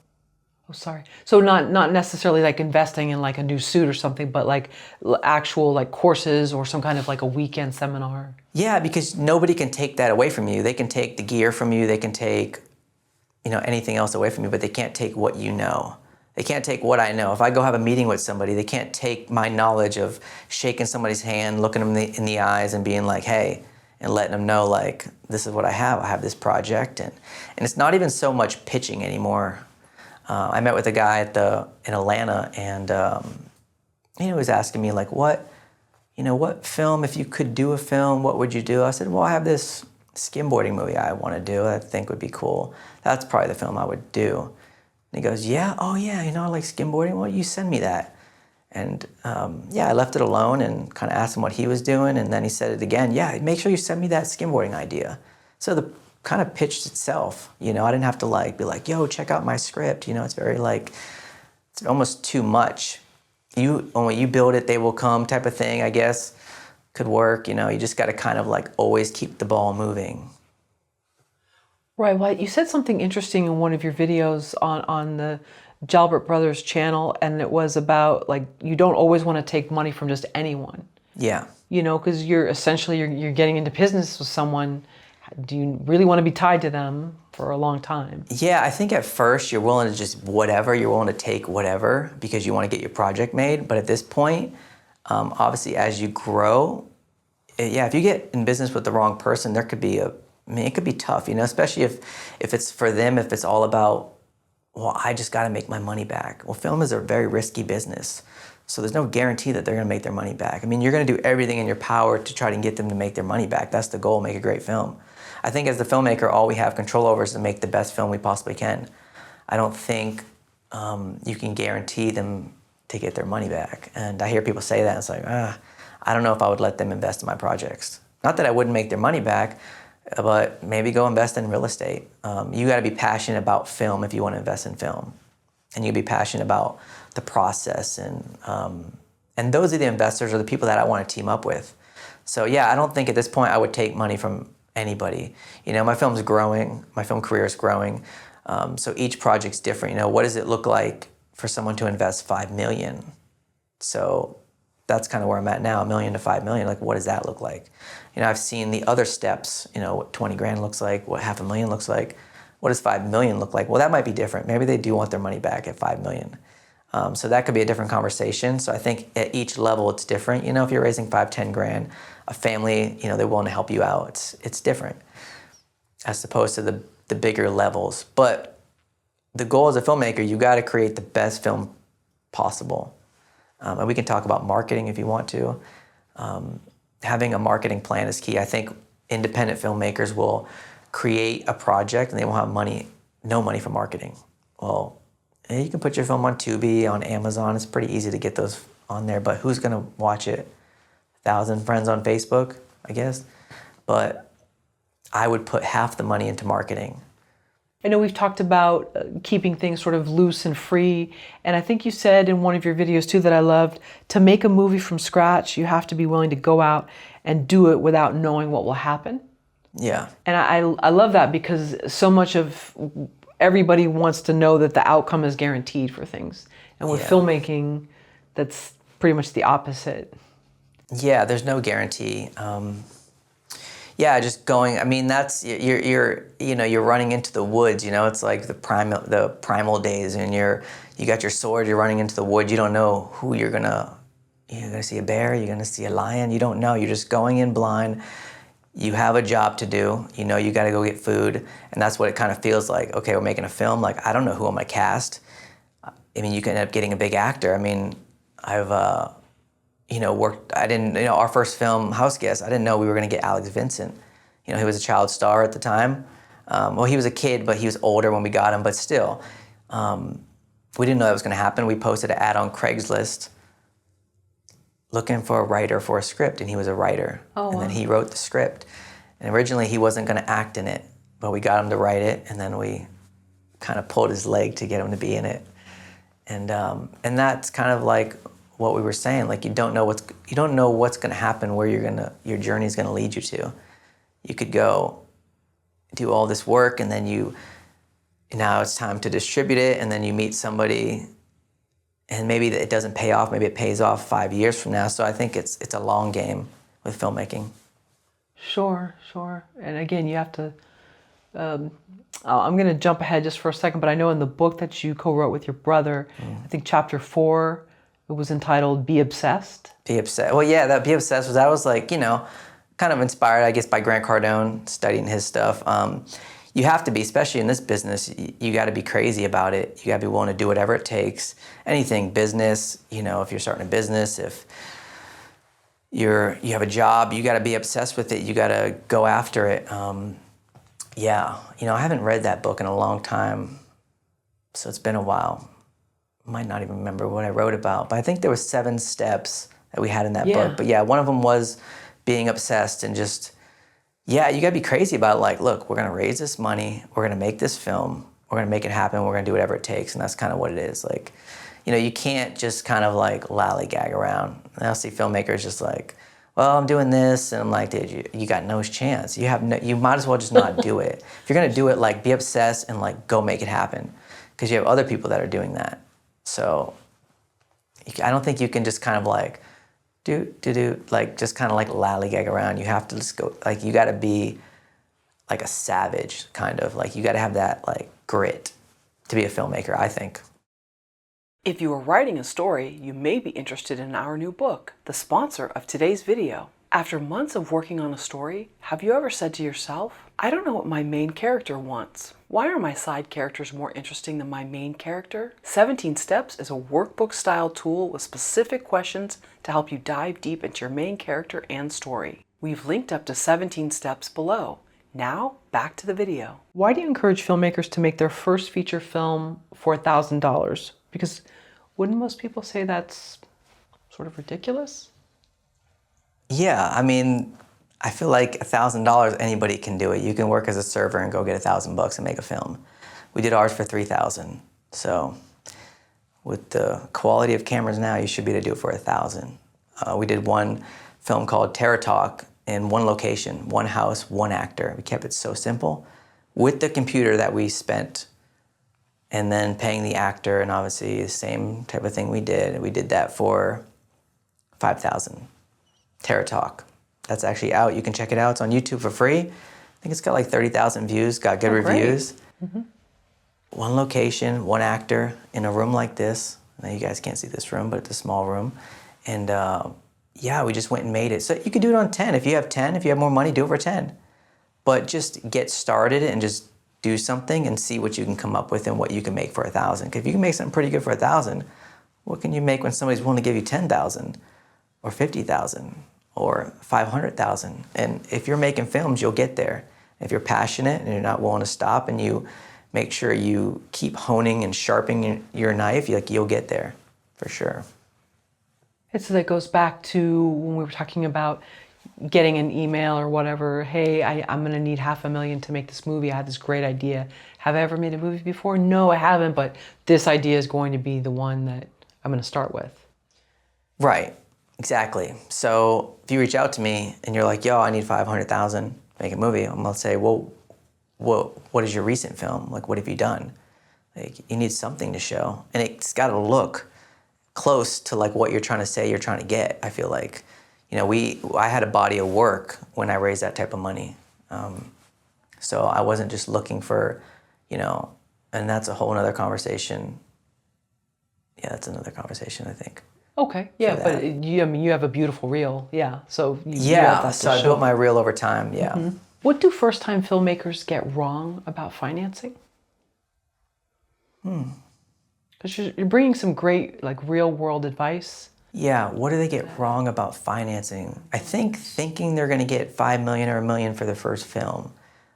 Oh, sorry. So not necessarily like investing in like a new suit or something, but like actual like courses or some kind of like a weekend seminar. Yeah, because nobody can take that away from you. They can take the gear from you. They can take, you know, anything else away from you, but they can't take what you know. They can't take what I know. If I go have a meeting with somebody, they can't take my knowledge of shaking somebody's hand, looking them in the eyes and being like, hey, and letting them know, like, this is what I have. I have this project. And it's not even so much pitching anymore. I met with a guy in Atlanta, and he was asking me, like, what film, if you could do a film, what would you do? I said, well, I have this skimboarding movie I want to do, I think would be cool. That's probably the film I would do. And he goes, yeah, oh yeah, you know, I like skimboarding. Well, you send me that. And yeah, I left it alone and kind of asked him what he was doing, and then he said it again, yeah, make sure you send me that skimboarding idea. So the kind of pitched itself, you know, I didn't have to like be like, yo, check out my script, you know, it's very like, it's almost too much. When you build it, they will come type of thing, I guess, could work, you know, you just got to kind of like always keep the ball moving. Right. Well, you said something interesting in one of your videos on the Jalbert Brothers channel, and it was about like you don't always want to take money from just anyone. Yeah. You know, because you're getting into business with someone. Do you really want to be tied to them for a long time? Yeah, I think at first you're willing to just whatever, you're willing to take whatever because you want to get your project made. But at this point, obviously as you grow, yeah, if you get in business with the wrong person, it could be tough, you know, especially if it's for them, if it's all about, well, I just got to make my money back. Well, film is a very risky business. So there's no guarantee that they're going to make their money back. I mean, you're going to do everything in your power to try to get them to make their money back. That's the goal, make a great film. I think as the filmmaker, all we have control over is to make the best film we possibly can. I don't think you can guarantee them to get their money back. And I hear people say that, and it's like, I don't know if I would let them invest in my projects. Not that I wouldn't make their money back, but maybe go invest in real estate. You got to be passionate about film if you want to invest in film. And you be passionate about the process, and those are the investors or the people that I want to team up with. So yeah, I don't think at this point I would take money from anybody. You know, my film's growing, my film career is growing, so each project's different. You know, what does it look like for someone to invest $5 million? So that's kind of where I'm at now, $1 million to $5 million. Like, what does that look like? You know, I've seen the other steps. You know, what 20 grand looks like, what $500,000 looks like. What does $5 million look like? Well, that might be different. Maybe they do want their money back at $5 million. So that could be a different conversation. So I think at each level it's different. You know, if you're raising 5, 10 grand, a family, you know, they're willing to help you out. It's different as opposed to the bigger levels. But the goal as a filmmaker, you got to create the best film possible. And we can talk about marketing if you want to. Having a marketing plan is key. I think independent filmmakers will create a project and they won't have no money for marketing. Well, you can put your film on Tubi, on Amazon. It's pretty easy to get those on there, but who's gonna watch it? 1,000 friends on Facebook, I guess. But I would put half the money into marketing. I know we've talked about keeping things sort of loose and free, and I think you said in one of your videos too that I loved, to make a movie from scratch, you have to be willing to go out and do it without knowing what will happen. Yeah. And I love that because so much of everybody wants to know that the outcome is guaranteed for things. And with filmmaking, that's pretty much the opposite. Yeah, there's no guarantee. Yeah, just going. I mean, that's you're running into the woods. You know, it's like the primal days, and you got your sword. You're running into the woods. You don't know who you're gonna see a bear. You're gonna see a lion. You don't know. You're just going in blind. you have a job to do, you know you gotta go get food, and that's what it kind of feels like. Okay, we're making a film, like I don't know who I'm gonna cast. I mean, you can end up getting a big actor. I mean, I've, you know, worked, I didn't, you know, our first film, House Guest, I didn't know we were gonna get Alex Vincent. You know, he was a child star at the time. Well, he was a kid, but he was older when we got him, but still. We didn't know that was gonna happen. We posted an ad on Craigslist looking for a writer for a script, and he was a writer. Oh, and then wow. he wrote the script. And originally he wasn't gonna act in it, but we got him to write it, and then we kind of pulled his leg to get him to be in it. And that's kind of like what we were saying, like you don't know what's gonna happen, where your journey's gonna lead you to. You could go do all this work, and then now it's time to distribute it, and then you meet somebody, and maybe it doesn't pay off, maybe it pays off 5 years from now. So I think it's a long game with filmmaking. Sure. And again, you have to, I'm going to jump ahead just for a second, but I know in the book that you co-wrote with your brother, I think chapter 4, it was entitled Be Obsessed. Be Obsessed. Well, yeah, that Be Obsessed I was like, you know, kind of inspired, I guess, by Grant Cardone, studying his stuff. You have to be, especially in this business, you got to be crazy about it. You got to be willing to do whatever it takes. Anything, business, you know, if you're starting a business, if you have a job, you got to be obsessed with it. You got to go after it. Yeah, you know, I haven't read that book in a long time, so it's been a while. Might not even remember what I wrote about, but I think there was 7 steps that we had in that book. But yeah, one of them was being obsessed and just, yeah, you gotta be crazy about it. Like, look, we're gonna raise this money, we're gonna make this film, we're gonna make it happen, we're gonna do whatever it takes, and that's kind of what it is. Like, you know, you can't just kind of like lollygag around. And I'll see filmmakers just like, well, I'm doing this, and I'm like, dude, you got no chance. You might as well just not do it. If you're gonna do it, like, be obsessed and like go make it happen, because you have other people that are doing that. So I don't think you can just kind of like like just kind of like lollygag around. You have to just go, like, you got to be like a savage, kind of like, you got to have that like grit to be a filmmaker, I think. If you are writing a story, you may be interested in our new book, the sponsor of today's video. After months of working on a story, have you ever said to yourself, I don't know what my main character wants. Why are my side characters more interesting than my main character? 17 Steps is a workbook-style tool with specific questions to help you dive deep into your main character and story. We've linked up to 17 steps below. Now, back to the video. Why do you encourage filmmakers to make their first feature film for $1,000? Because wouldn't most people say that's sort of ridiculous? Yeah, I mean, I feel like $1,000, anybody can do it. You can work as a server and go get $1,000 and make a film. We did ours for $3,000. So with the quality of cameras now, you should be able to do it for $1,000. We did one film called Terror Talk in one location, one house, one actor. We kept it so simple with the computer that we spent, and then paying the actor, and obviously the same type of thing we did. We did that for $5,000. Terror Talk. That's actually out. You can check it out. It's on YouTube for free. I think it's got like 30,000 views, got good reviews. Mm-hmm. One location, one actor in a room like this. Now you guys can't see this room, but it's a small room. And yeah, we just went and made it. So you could do it on 10. If you have 10, if you have more money, do it for 10. But just get started and just do something and see what you can come up with and what you can make for $1,000. Because if you can make something pretty good for $1,000, what can you make when somebody's willing to give you $10,000 or $50,000 or $500,000? And if you're making films, you'll get there. If you're passionate and you're not willing to stop, and you make sure you keep honing and sharpening your knife, you'll get there for sure. So that goes back to when we were talking about getting an email or whatever, hey, I'm gonna need $500,000 to make this movie. I had this great idea. Have I ever made a movie before? No, I haven't, but this idea is going to be the one that I'm gonna start with. Right, exactly. So if you reach out to me and you're like, yo, I need $500,000 to make a movie, I'm gonna say, well, what is your recent film? Like, what have you done? Like, you need something to show. And it's gotta look close to like what you're trying to say you're trying to get, I feel like. You know, I had a body of work when I raised that type of money. So I wasn't just looking for, you know, and that's a whole nother conversation. Yeah, that's another conversation, I think. Okay, yeah, but you, I mean, you have a beautiful reel, yeah. So you have Yeah, that so to I show. built my reel over time, yeah. What do first-time filmmakers get wrong about financing? Because you're bringing some great, like, real-world advice. Yeah, what do they get wrong about financing? I think thinking they're going to get 5 million or a million for their first film.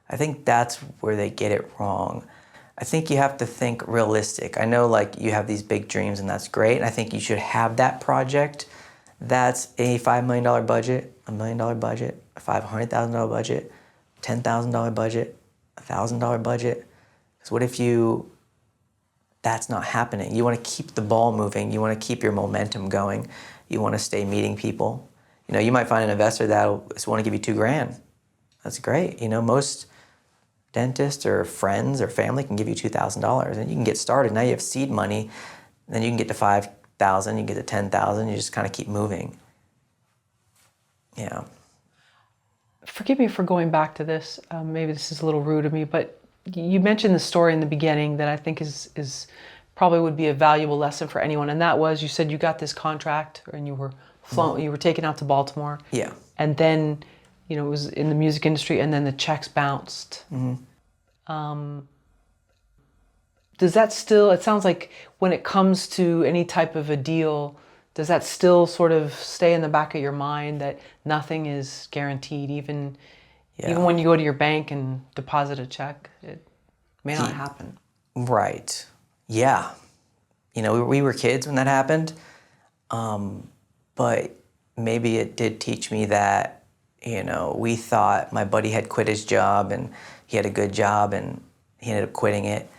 I think that's where they get it wrong. I think you have to think realistic. I know like you have these big dreams and that's great. And I think you should have that project that's a $5 million budget, $1 million budget, a $500,000 budget, $10,000 budget, $1,000 budget. Because what if that's not happening? You want to keep the ball moving. You want to keep your momentum going. You want to stay meeting people. You know, you might find an investor that'll just want to give you $2,000. That's great. You know, most dentists or friends or family can give you $2,000 and you can get started. Now you have seed money, then you can get to 5,000, you get to 10,000, you just kind of keep moving. Yeah. Forgive me for going back to this. Maybe this is a little rude of me, but you mentioned the story in the beginning that I think is probably would be a valuable lesson for anyone. And that was, you said you got this contract and you were flown, you were taken out to Baltimore. Yeah. And then, you know, it was in the music industry and then the checks bounced. Does that still, it sounds like when it comes to any type of a deal, does that still sort of stay in the back of your mind that nothing is guaranteed, even when you go to your bank and deposit a check, it may not happen? Right. Yeah. You know, we were kids when that happened, but maybe it did teach me that, you know, we thought my buddy had quit his job and he had a good job and he ended up quitting it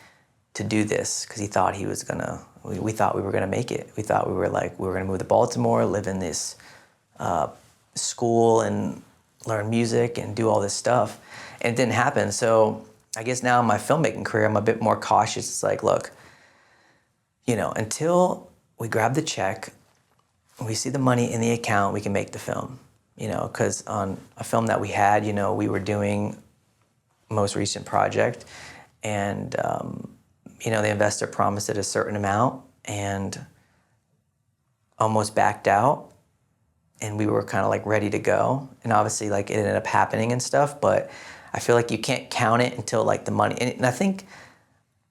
to do this because he thought he was gonna, we thought we were gonna make it. We thought we were gonna move to Baltimore, live in this school and learn music and do all this stuff. And it didn't happen. So I guess now in my filmmaking career, I'm a bit more cautious. It's like, look, you know, until we grab the check, we see the money in the account, we can make the film. You know, because on a film that we had, you know, we were doing most recent project and, you know, the investor promised it a certain amount and almost backed out. And we were kind of like ready to go. And obviously like it ended up happening and stuff, but I feel like you can't count it until like the money. And I think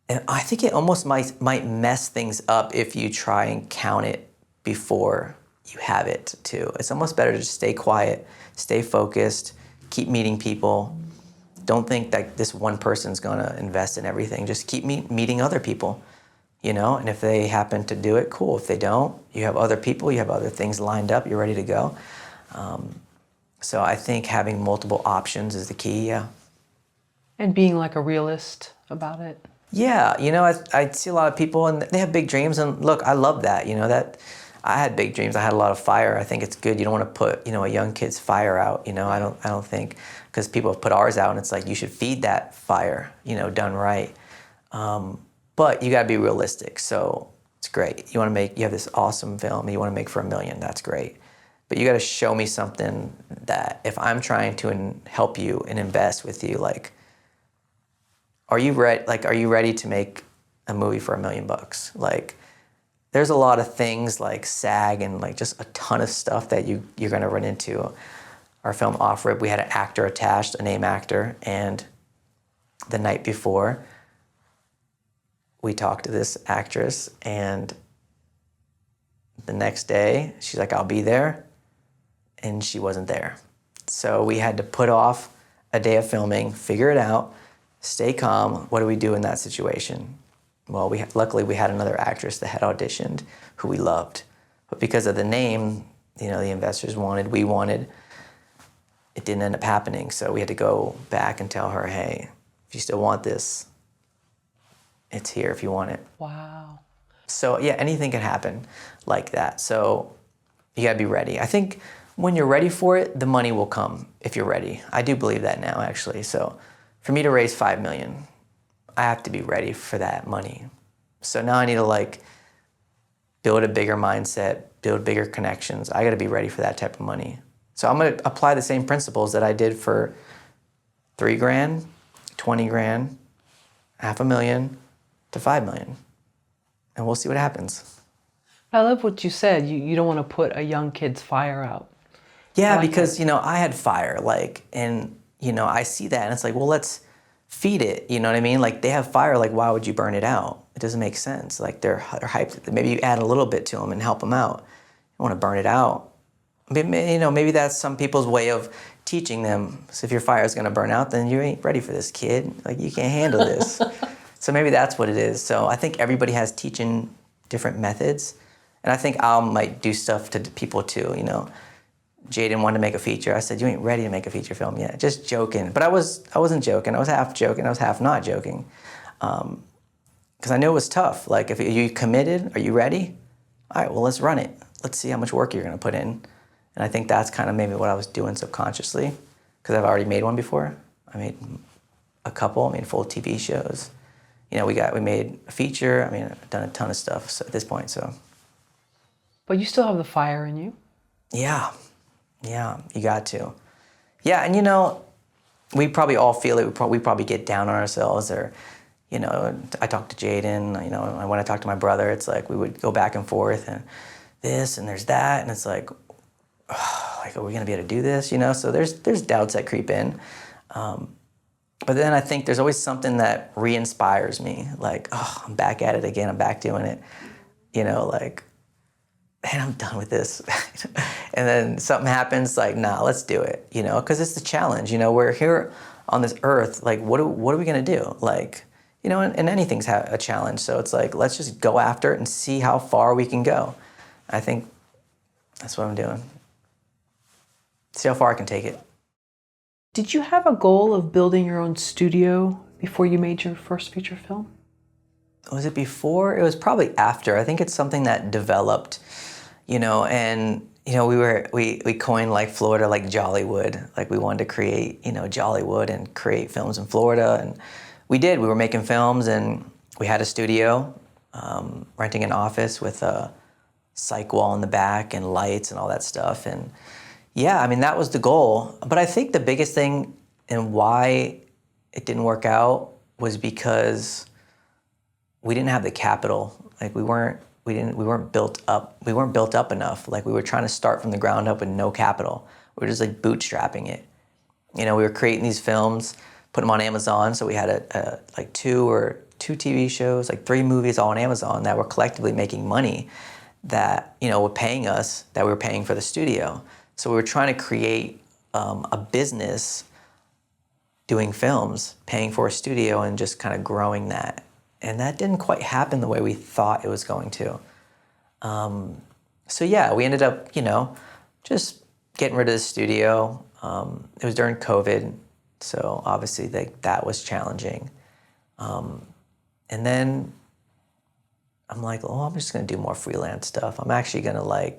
it almost might mess things up if you try and count it before you have it too. It's almost better to just stay quiet, stay focused, keep meeting people. Don't think that this one person's gonna invest in everything. Just keep meeting other people, you know? And if they happen to do it, cool. If they don't, you have other people, you have other things lined up, you're ready to go. So I think having multiple options is the key, yeah. And being like a realist about it. Yeah, you know, I see a lot of people and they have big dreams and look, I love that, you know, that I had big dreams. I had a lot of fire. I think it's good. You don't want to put, you know, a young kid's fire out, you know, I don't think, because people have put ours out and it's like you should feed that fire, you know, done right. But you got to be realistic. So it's great. You have this awesome film you want to make for $1 million. That's great. But you got to show me something that if I'm trying to help you and invest with you, like, are you ready to make a movie for $1 million? Like, there's a lot of things like SAG and like just a ton of stuff that you're gonna run into. Our film Off-Rip, we had an actor attached, a name actor, and the night before, we talked to this actress, and the next day, she's like, I'll be there, and she wasn't there. So we had to put off a day of filming, figure it out, stay calm. What do we do in that situation? Well, luckily we had another actress that had auditioned who we loved. But because of the name, you know, the investors wanted, we wanted, it didn't end up happening. So we had to go back and tell her, hey, if you still want this, it's here if you want it. Wow. So yeah, anything can happen like that. So you gotta be ready. I think when you're ready for it, the money will come if you're ready. I do believe that now, actually. So for me to raise $5 million, I have to be ready for that money. So now I need to like build a bigger mindset, build bigger connections. I gotta be ready for that type of money. So I'm gonna apply the same principles that I did for $3,000, $20,000, $500,000 to $5 million. And we'll see what happens. I love what you said. You don't want to put a young kid's fire out. Yeah, like because, I had fire, like, and, I see that, and it's like, well, let's feed it, you know what I mean? Like, they have fire, like, why would you burn it out? It doesn't make sense. Like, they're hyped. Maybe you add a little bit to them and help them out. You don't want to burn it out. Maybe that's some people's way of teaching them. So if your fire is going to burn out, then you ain't ready for this, kid. Like, you can't handle this. So maybe that's what it is. So I think everybody has teaching different methods. And I think I might do stuff to people too, Jaden wanted to make a feature. I said, you ain't ready to make a feature film yet. Just joking. But I wasn't joking. I was half joking. I was half not joking. Because I knew it was tough. Like, if you committed, are you ready? All right, well, let's run it. Let's see how much work you're going to put in. And I think that's kind of maybe what I was doing subconsciously, because I've already made one before. I made a couple. I made full TV shows. We made a feature. I mean, I've done a ton of stuff at this point. So. But you still have the fire in you. Yeah, you got to. Yeah, and we probably all feel it. We probably get down on ourselves, or, I talk to Jaden. When I talk to my brother, it's like we would go back and forth, and this and there's that, and it's like, are we gonna be able to do this? So there's doubts that creep in. But then I think there's always something that re-inspires me. Like, I'm back at it again. I'm back doing it. Like, man, I'm done with this. And then something happens, like, nah, let's do it, because it's the challenge. We're here on this earth, like, what are we gonna do? Like, and anything's a challenge. So it's like, let's just go after it and see how far we can go. I think that's what I'm doing. See how far I can take it. Did you have a goal of building your own studio before you made your first feature film? Was it before? It was probably after. I think it's something that developed, and we coined like Florida like Jollywood. Like, we wanted to create, Jollywood and create films in Florida, and we did. We were making films, and we had a studio, renting an office with a cyc wall in the back and lights and all that stuff. And yeah, I mean, that was the goal. But I think the biggest thing and why it didn't work out was because we didn't have the capital. Like, we weren't built up. We weren't built up enough. Like, we were trying to start from the ground up with no capital. We were just like bootstrapping it. We were creating these films, put them on Amazon. So we had two TV shows, like 3 movies all on Amazon that were collectively making money that, were paying us, that we were paying for the studio. So we were trying to create a business doing films, paying for a studio, and just kind of growing that. And that didn't quite happen the way we thought it was going to. So yeah, we ended up, just getting rid of the studio. It was during COVID, so obviously that was challenging. And then I'm like, I'm just gonna do more freelance stuff. I'm actually gonna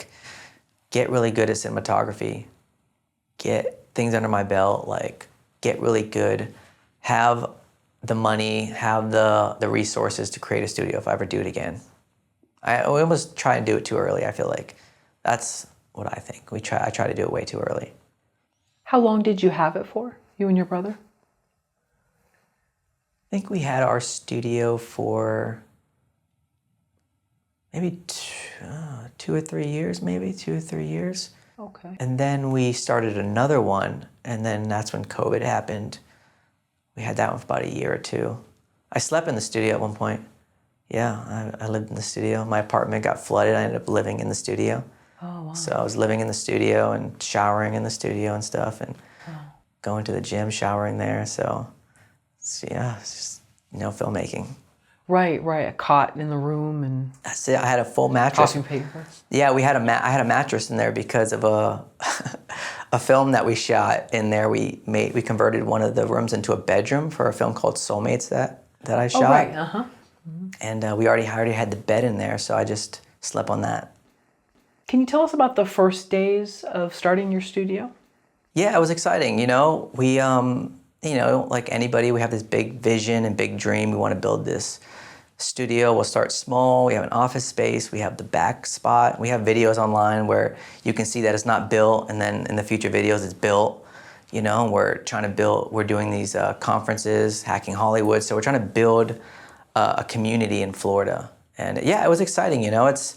get really good at cinematography, get things under my belt, get really good, have the money, have the resources to create a studio if I ever do it again. I almost try and do it too early. I feel like that's what I think. I try to do it way too early. How long did you have it for, you and your brother? I think we had our studio for maybe 2 or 3 years, maybe 2 or 3 years. Okay. And then we started another one, and then that's when COVID happened. We had that one for about a year or 2. I slept in the studio at one point. Yeah, I lived in the studio. My apartment got flooded. I ended up living in the studio. Oh, wow. So I was living in the studio and showering in the studio and stuff, and going to the gym, showering there. So yeah, it's just, filmmaking. Right. A cot in the room and That's it. I had a full mattress. coffee paper. Yeah, I had a mattress in there because of a film that we shot in there. We converted one of the rooms into a bedroom for a film called Soulmates that I shot. Oh, right. Uh-huh. And we already had the bed in there, so I just slept on that. Can you tell us about the first days of starting your studio? Yeah, it was exciting. We like anybody, we have this big vision and big dream. We want to build this studio. We'll start small. We have an office space. We have the back spot. We have videos online where you can see that it's not built, and then in the future videos it's built. We're trying to build. We're doing these conferences, Hacking Hollywood. So we're trying to build a community in Florida. And yeah, it was exciting. It's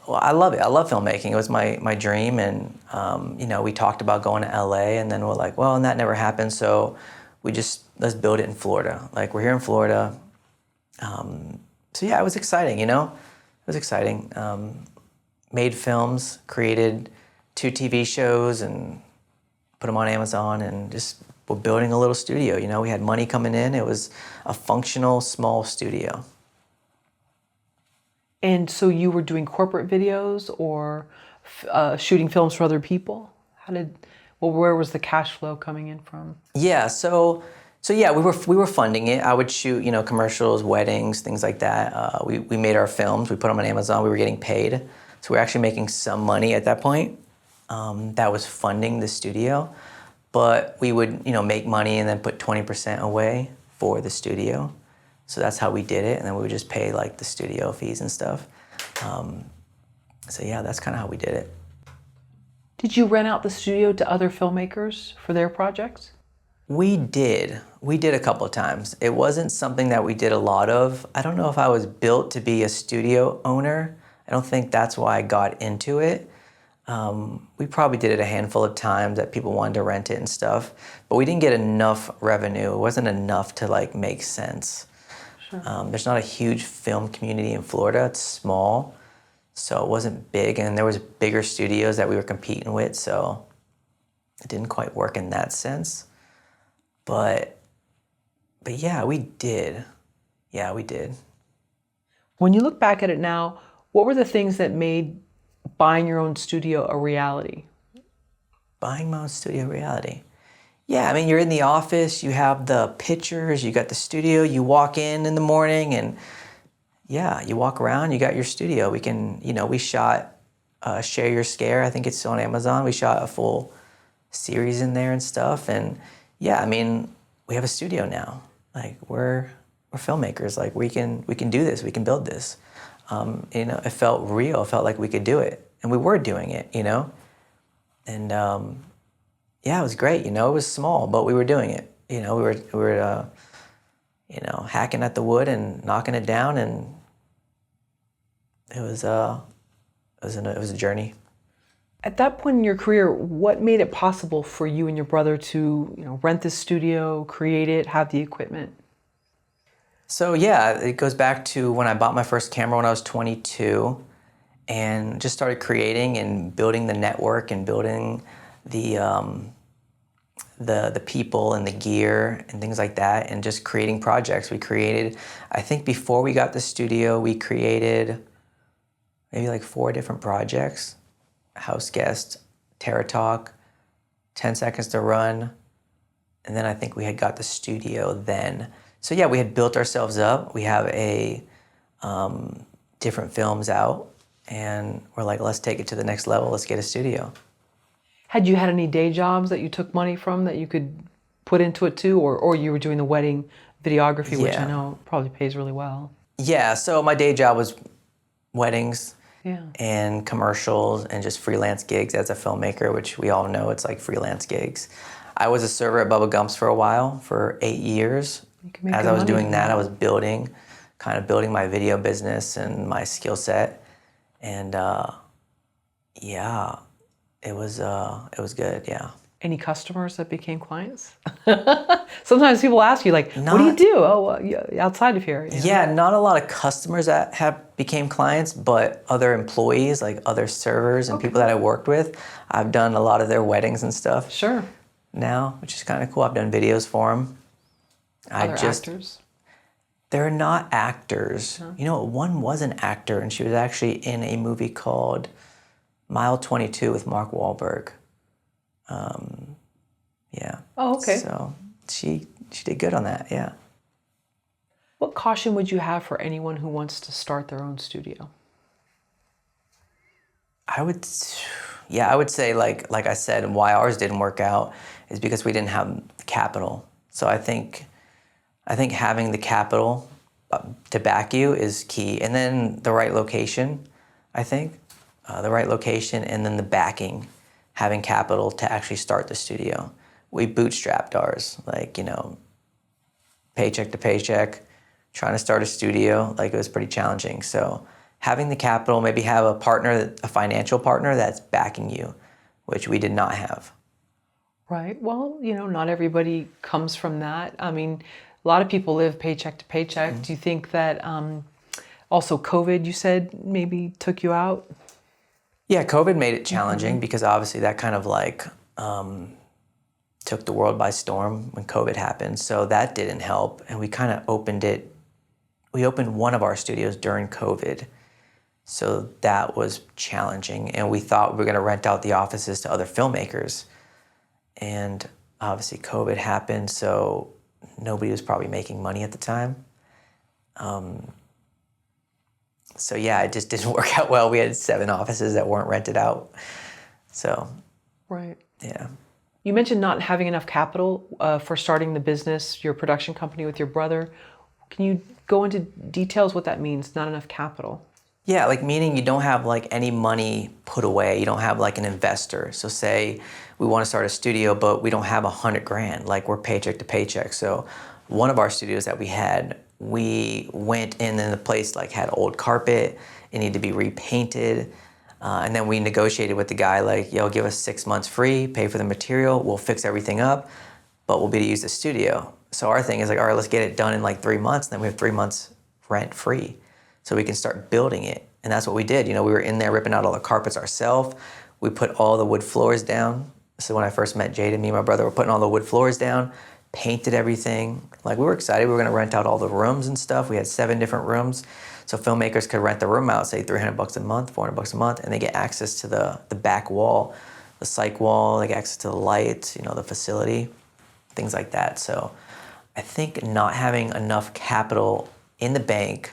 Well, I love it. I love filmmaking. It was my dream, and we talked about going to LA, and then we're like, well, and that never happened, so let's build it in Florida. Like, we're here in Florida. So yeah, it was exciting, It was exciting. Made films, created 2 TV shows, and put them on Amazon, and just we're building a little studio. We had money coming in. It was a functional, small studio. And so you were doing corporate videos or shooting films for other people? Where was the cash flow coming in from? Yeah, so yeah, we were funding it. I would shoot, commercials, weddings, things like that. We made our films. We put them on Amazon. We were getting paid, so we were actually making some money at that point. That was funding the studio, but we would, make money and then put 20% away for the studio. So that's how we did it, and then we would just pay like the studio fees and stuff. So yeah, that's kind of how we did it. Did you rent out the studio to other filmmakers for their projects? We did. We did a couple of times. It wasn't something that we did a lot of. I don't know if I was built to be a studio owner. I don't think that's why I got into it. We probably did it a handful of times that people wanted to rent it and stuff, but we didn't get enough revenue. It wasn't enough to like make sense. Sure. There's not a huge film community in Florida. It's small, so it wasn't big, and there was bigger studios that we were competing with, so it didn't quite work in that sense. But yeah, we did. Yeah, we did. When you look back at it now, what were the things that made buying your own studio a reality? Buying my own studio reality. Yeah, I mean, you're in the office, you have the pictures, you got the studio, you walk in the morning, and yeah, you walk around, you got your studio. We shot Share Your Scare, I think it's on Amazon. We shot a full series in there and stuff, and yeah, I mean, we have a studio now. Like, we're filmmakers. Like, we can do this, we can build this. It felt real, it felt like we could do it, and we were doing it, and yeah, it was great. It was small, but we were doing it. We were hacking at the wood and knocking it down, and it was a journey. At that point in your career, what made it possible for you and your brother to, rent this studio, create it, have the equipment? So yeah, it goes back to when I bought my first camera when I was 22, and just started creating and building the network and building the people and the gear and things like that, and just creating projects. We created, I think before we got the studio, we created maybe like 4 different projects: House Guest, Terra Talk, 10 Seconds to Run, and then I think we had got the studio then. So yeah, we had built ourselves up. We have different films out, and we're like, let's take it to the next level. Let's get a studio. Had you had any day jobs that you took money from that you could put into it too, or you were doing the wedding videography, which I know probably pays really well? Yeah, so my day job was weddings, yeah, and commercials and just freelance gigs as a filmmaker, which we all know it's like freelance gigs. I was a server at Bubba Gump's for a while, for 8 years. As I was doing that, I was building my video business and my skill set, and yeah, it was good. Yeah. Any customers that became clients? Sometimes people ask you, like, what do you do? Oh, well, outside of here. Yeah, not a lot of customers that became clients, but other employees, like other servers and people that I worked with. I've done a lot of their weddings and stuff. Sure. Now, which is kind of cool. I've done videos for them. Actors? They're not actors. No. One was an actor, and she was actually in a movie called Mile 22 with Mark Wahlberg. Yeah. Oh, okay. So she did good on that, yeah. What caution would you have for anyone who wants to start their own studio? I would say like I said, why ours didn't work out is because we didn't have capital. So I think having the capital to back you is key, and then the right location. I think the right location, and then the backing, having capital to actually start the studio. We bootstrapped ours, paycheck to paycheck, trying to start a studio. Like, it was pretty challenging. So having the capital, maybe have a partner, a financial partner that's backing you, which we did not have. Right. Well, not everybody comes from that. I mean, a lot of people live paycheck to paycheck. Do you think that also COVID, you said, maybe took you out? Yeah, COVID made it challenging because obviously that kind of like took the world by storm when COVID happened. So that didn't help. And we kind of we opened one of our studios during COVID. So that was challenging. And we thought we were going to rent out the offices to other filmmakers. And obviously COVID happened, so nobody was probably making money at the time. So yeah, it just didn't work out well. We had 7 offices that weren't rented out. So, right. Yeah. You mentioned not having enough capital for starting the business, your production company with your brother. Can you go into details what that means, not enough capital? Yeah, like meaning you don't have like any money put away. You don't have like an investor. So say we want to start a studio, but we don't have $100,000. Like we're paycheck to paycheck. So one of our studios that we had, we went in and the place like had old carpet. It needed to be repainted. And then we negotiated with the guy like, yo, give us 6 months free, pay for the material. We'll fix everything up, but we'll be to use the studio. So our thing is like, all right, let's get it done in like 3 months. And then we have 3 months rent free. So we can start building it. And that's what we did. We were in there ripping out all the carpets ourselves. We put all the wood floors down. So when I first met Jada, me and my brother were putting all the wood floors down, painted everything. Like we were excited. We were gonna rent out all the rooms and stuff. We had 7 different rooms. So filmmakers could rent the room out, say $300 a month, $400 a month, and they get access to the back wall, the psych wall, they get access to the lights, the facility, things like that. So I think not having enough capital in the bank,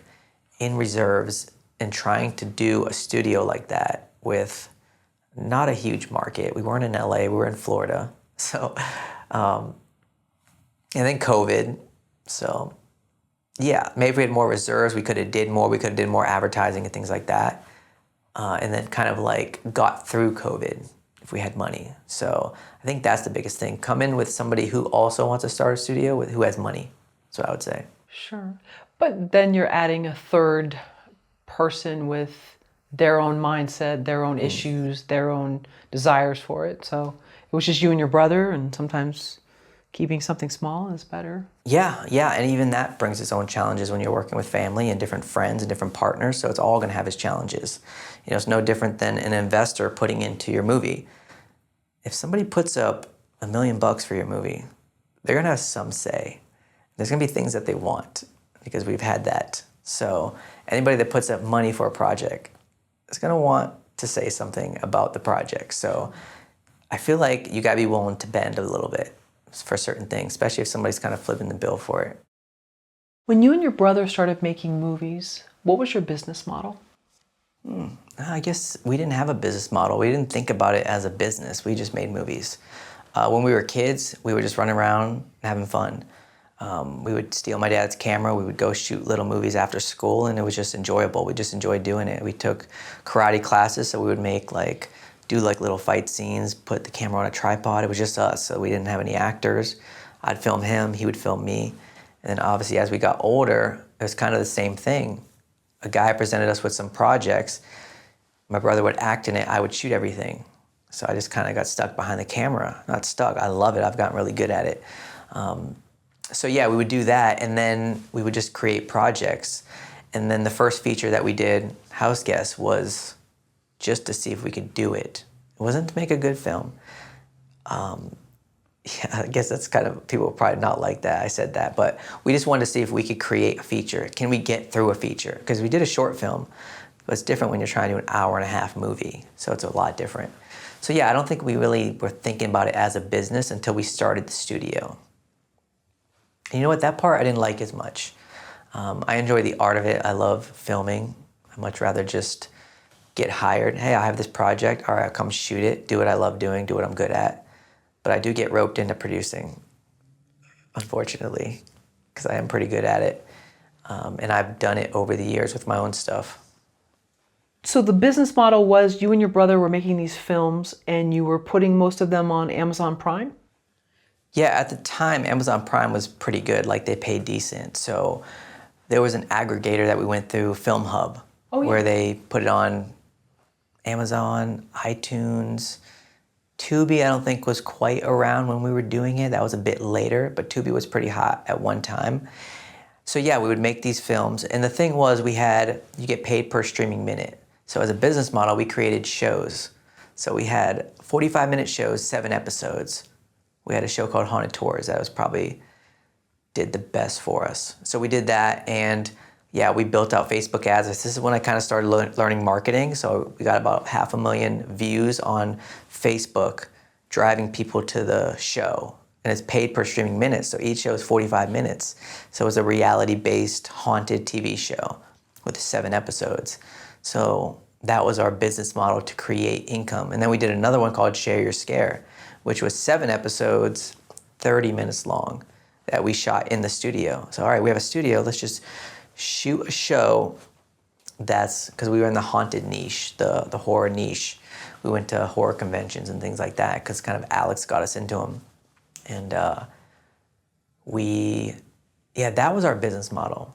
in reserves, and trying to do a studio like that with not a huge market. We weren't in LA, we were in Florida. So, and then COVID. So yeah, maybe if we had more reserves, we could have did more. We could have did more advertising and things like that. And then kind of like got through COVID if we had money. So I think that's the biggest thing. Come in with somebody who also wants to start a studio who has money. That's what I would say. Sure. But then you're adding a third person with their own mindset, their own issues, their own desires for it. So it was just you and your brother, and sometimes keeping something small is better. Yeah, and even that brings its own challenges when you're working with family and different friends and different partners, so it's all going to have its challenges. It's no different than an investor putting into your movie. If somebody puts up $1 million for your movie, they're going to have some say. There's going to be things that they want, because we've had that. So anybody that puts up money for a project is going to want to say something about the project. So I feel like you got to be willing to bend a little bit for certain things, especially if somebody's kind of flipping the bill for it. When you and your brother started making movies, what was your business model? I guess we didn't have a business model. We didn't think about it as a business. We just made movies. When we were kids, we would just run around having fun. We would steal my dad's camera. We would go shoot little movies after school, and it was just enjoyable. We just enjoyed doing it. We took karate classes, so we would do little fight scenes, put the camera on a tripod. It was just us, so we didn't have any actors. I'd film him, he would film me. And then obviously as we got older, it was kind of the same thing. A guy presented us with some projects. My brother would act in it, I would shoot everything. So I just kind of got stuck behind the camera. Not stuck, I love it, I've gotten really good at it. So yeah, we would do that, and then we would just create projects. And then the first feature that we did, House Guest, was just to see if we could do it. It wasn't to make a good film. Yeah, I guess that's kind of, people probably not like that, I said that, but we just wanted to see if we could create a feature. Can we get through a feature? Because we did a short film, but it's different when you're trying to do an hour-and-a-half movie, so it's a lot different. So yeah, I don't think we really were thinking about it as a business until we started the studio. And you know what, that part I didn't like as much. I enjoy the art of it, I love filming. I'd much rather just get hired. Hey, I have this project, all right, I'll come shoot it, do what I love doing, do what I'm good at. But I do get roped into producing, unfortunately, because I am pretty good at it. And I've done it over the years with my own stuff. So the business model was you and your brother were making these films and you were putting most of them on Amazon Prime? Yeah, at the time, Amazon Prime was pretty good, like they paid decent. So there was an aggregator that we went through, Film Hub. Oh, yeah. where they put it on Amazon, iTunes. Tubi, I don't think was quite around when we were doing it. That was a bit later, but Tubi was pretty hot at one time. So yeah, we would make these films. And the thing was, you get paid per streaming minute. So as a business model, we created shows. So we had 45-minute shows, 7 episodes. We had a show called Haunted Tours that was probably did the best for us. So we did that, and yeah, we built out Facebook ads. This is when I kind of started learning marketing. So we got about 500,000 views on Facebook, driving people to the show. And it's paid per streaming minute, so each show is 45 minutes. So it was a reality-based haunted TV show with 7 episodes. So that was our business model to create income. And then we did another one called Share Your Scare, which was 7 episodes, 30 minutes long, that we shot in the studio. So all right, we have a studio, let's just shoot a show that's, because we were in the haunted niche, the horror niche. We went to horror conventions and things like that because kind of Alex got us into them. And that was our business model.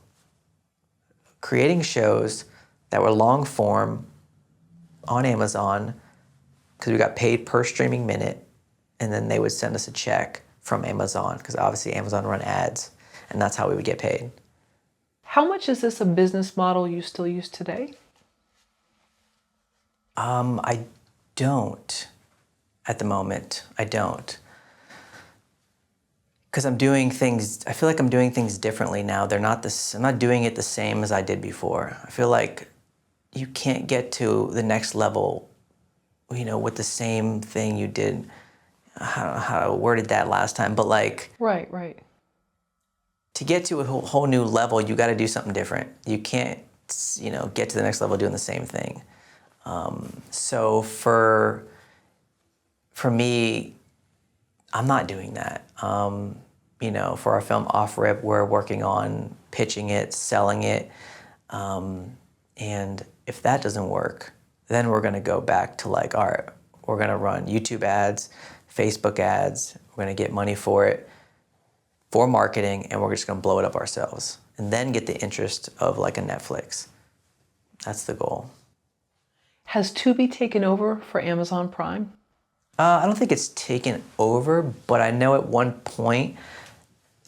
Creating shows that were long form on Amazon because we got paid per streaming minute, and then they would send us a check from Amazon because obviously Amazon run ads, and that's how we would get paid. How much is this a business model you still use today? I don't at the moment. I don't. Because I'm doing things, I feel like I'm doing things differently now. I'm not doing it the same as I did before. I feel like you can't get to the next level, with the same thing you did. I don't know how I worded that last time, but like... Right. To get to a whole new level, you got to do something different. You can't, get to the next level doing the same thing. So for me, I'm not doing that. For our film Off Rip, we're working on pitching it, selling it. And if that doesn't work, then we're going to go back to all right, we're going to run YouTube ads, Facebook ads. We're going to get money for it, for marketing, and we're just going to blow it up ourselves. And then get the interest of a Netflix. That's the goal. Has Tubi taken over for Amazon Prime? I don't think it's taken over, but I know at one point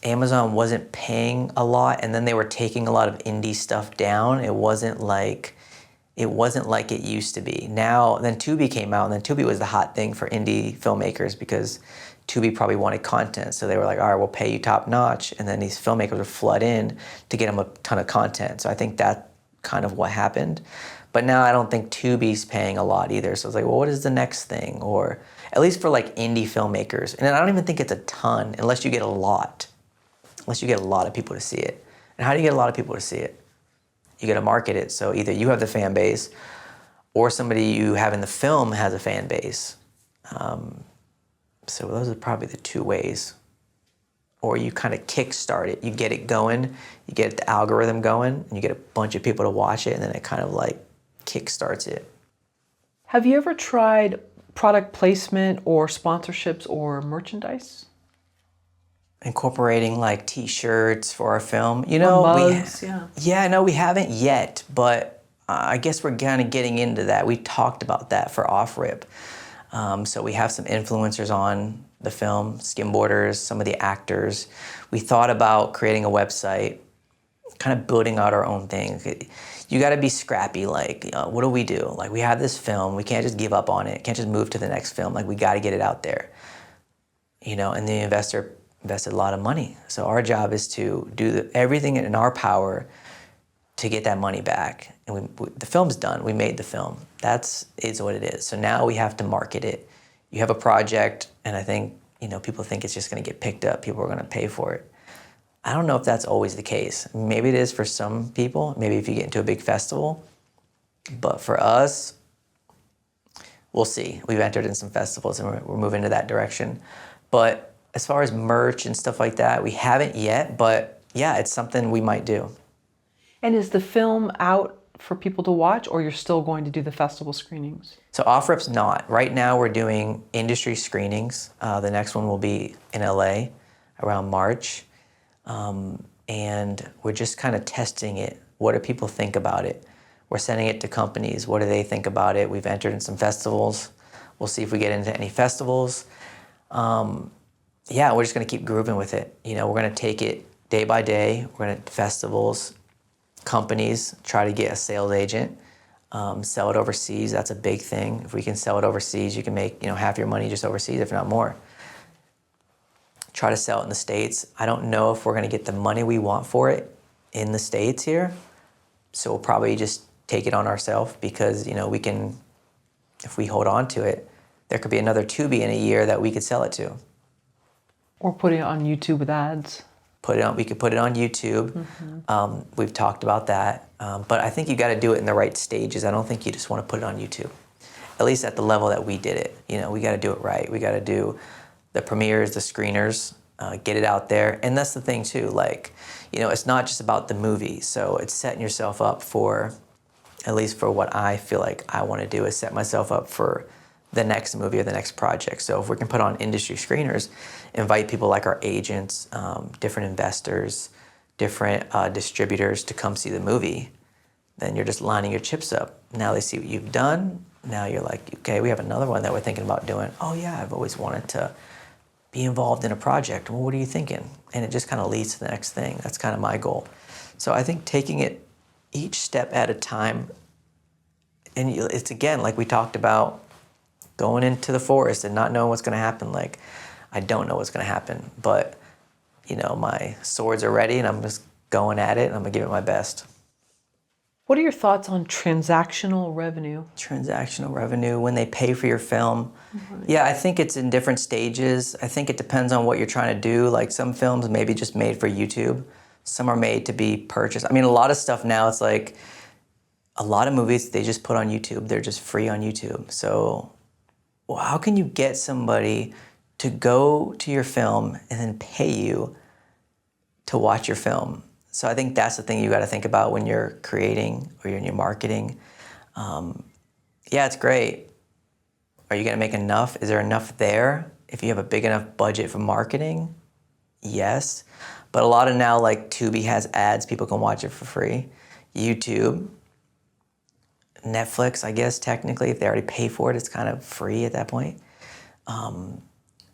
Amazon wasn't paying a lot, and then they were taking a lot of indie stuff down. It wasn't like it used to be. Now, then Tubi came out, and then Tubi was the hot thing for indie filmmakers because Tubi probably wanted content. So they were like, all right, we'll pay you top notch, and then these filmmakers would flood in to get them a ton of content. So I think that kind of what happened. But now I don't think Tubi's paying a lot either. So it's like, well, what is the next thing? Or at least for indie filmmakers. And I don't even think it's a ton unless you get a lot. Unless you get a lot of people to see it. And how do you get a lot of people to see it? You got to market it. So either you have the fan base or somebody you have in the film has a fan base. So those are probably the 2 ways. Or you kind of kickstart it. You get it going, you get the algorithm going, and you get a bunch of people to watch it, and then it kind of kickstarts it. Have you ever tried product placement or sponsorships or merchandise? Incorporating T-shirts for our film. Mugs, No, we haven't yet, but I guess we're kind of getting into that. We talked about that for Off Rip. So we have some influencers on the film, skimboarders, some of the actors. We thought about creating a website, kind of building out our own thing. You got to be scrappy. What do? We have this film. We can't just give up on it. Can't just move to the next film. We got to get it out there. And the investor invested a lot of money. So our job is to do everything in our power to get that money back. And the film's done. We made the film. Is what it is. So now we have to market it. You have a project, and I think people think it's just going to get picked up. People are going to pay for it. I don't know if that's always the case. Maybe it is for some people. Maybe if you get into a big festival. But for us, we'll see. We've entered in some festivals, and we're moving into that direction. But as far as merch and stuff like that, we haven't yet. But yeah, it's something we might do. And is the film out for people to watch, or you're still going to do the festival screenings? So Off Rip's not. Right now we're doing industry screenings. The next one will be in LA around March. And we're just kind of testing it. What do people think about it? We're sending it to companies. What do they think about it? We've entered in some festivals. We'll see if we get into any festivals. Yeah, we're just gonna keep grooving with it. You know, we're gonna take it day by day. We're gonna festivals, companies, try to get a sales agent, sell it overseas. That's a big thing. If we can sell it overseas, you can make, you know, half your money just overseas, if not more. Try to sell it in the States. I don't know if we're gonna get the money we want for it in the States here. So we'll probably just take it on ourselves because, you know, we can, if we hold on to it, there could be another Tubi in a year that we could sell it to. Or putting it on YouTube with ads. We could put it on YouTube. We've talked about that. But I think you got to do it in the right stages. I don't think you just want to put it on YouTube. At least at the level that we did it. You know, we got to do it right. We got to do the premieres, the screeners, get it out there. And that's the thing too, like, you know, it's not just about the movie. So it's setting yourself up for, at least for what I feel like I want to do, is set myself up for the next movie or the next project. So if we can put on industry screeners, invite people like our agents, different investors, different distributors to come see the movie, then you're just lining your chips up. Now they see what you've done. Now you're like, okay, we have another one that we're thinking about doing. Oh yeah, I've always wanted to be involved in a project. Well, what are you thinking? And it just kind of leads to the next thing. That's kind of my goal. So I think taking it each step at a time, and it's again, like we talked about, going into the forest and not knowing what's going to happen. Like, I don't know what's going to happen, but, you know, my swords are ready and I'm just going at it and I'm going to give it my best. What are your thoughts on transactional revenue? Transactional revenue, when they pay for your film. Yeah, I think it's in different stages. I think it depends on what you're trying to do. Like some films may be just made for YouTube. Some are made to be purchased. I mean, a lot of stuff now, it's like a lot of movies they just put on YouTube. They're just free on YouTube. So well, how can you get somebody to go to your film and then pay you to watch your film? So I think that's the thing you got to think about when you're creating or you're in your marketing. Yeah, it's great. Are you going to make enough? Is there enough there? If you have a big enough budget for marketing, yes. But a lot of now, like Tubi has ads, people can watch it for free. YouTube, Netflix, I guess technically, if they already pay for it, it's kind of free at that point.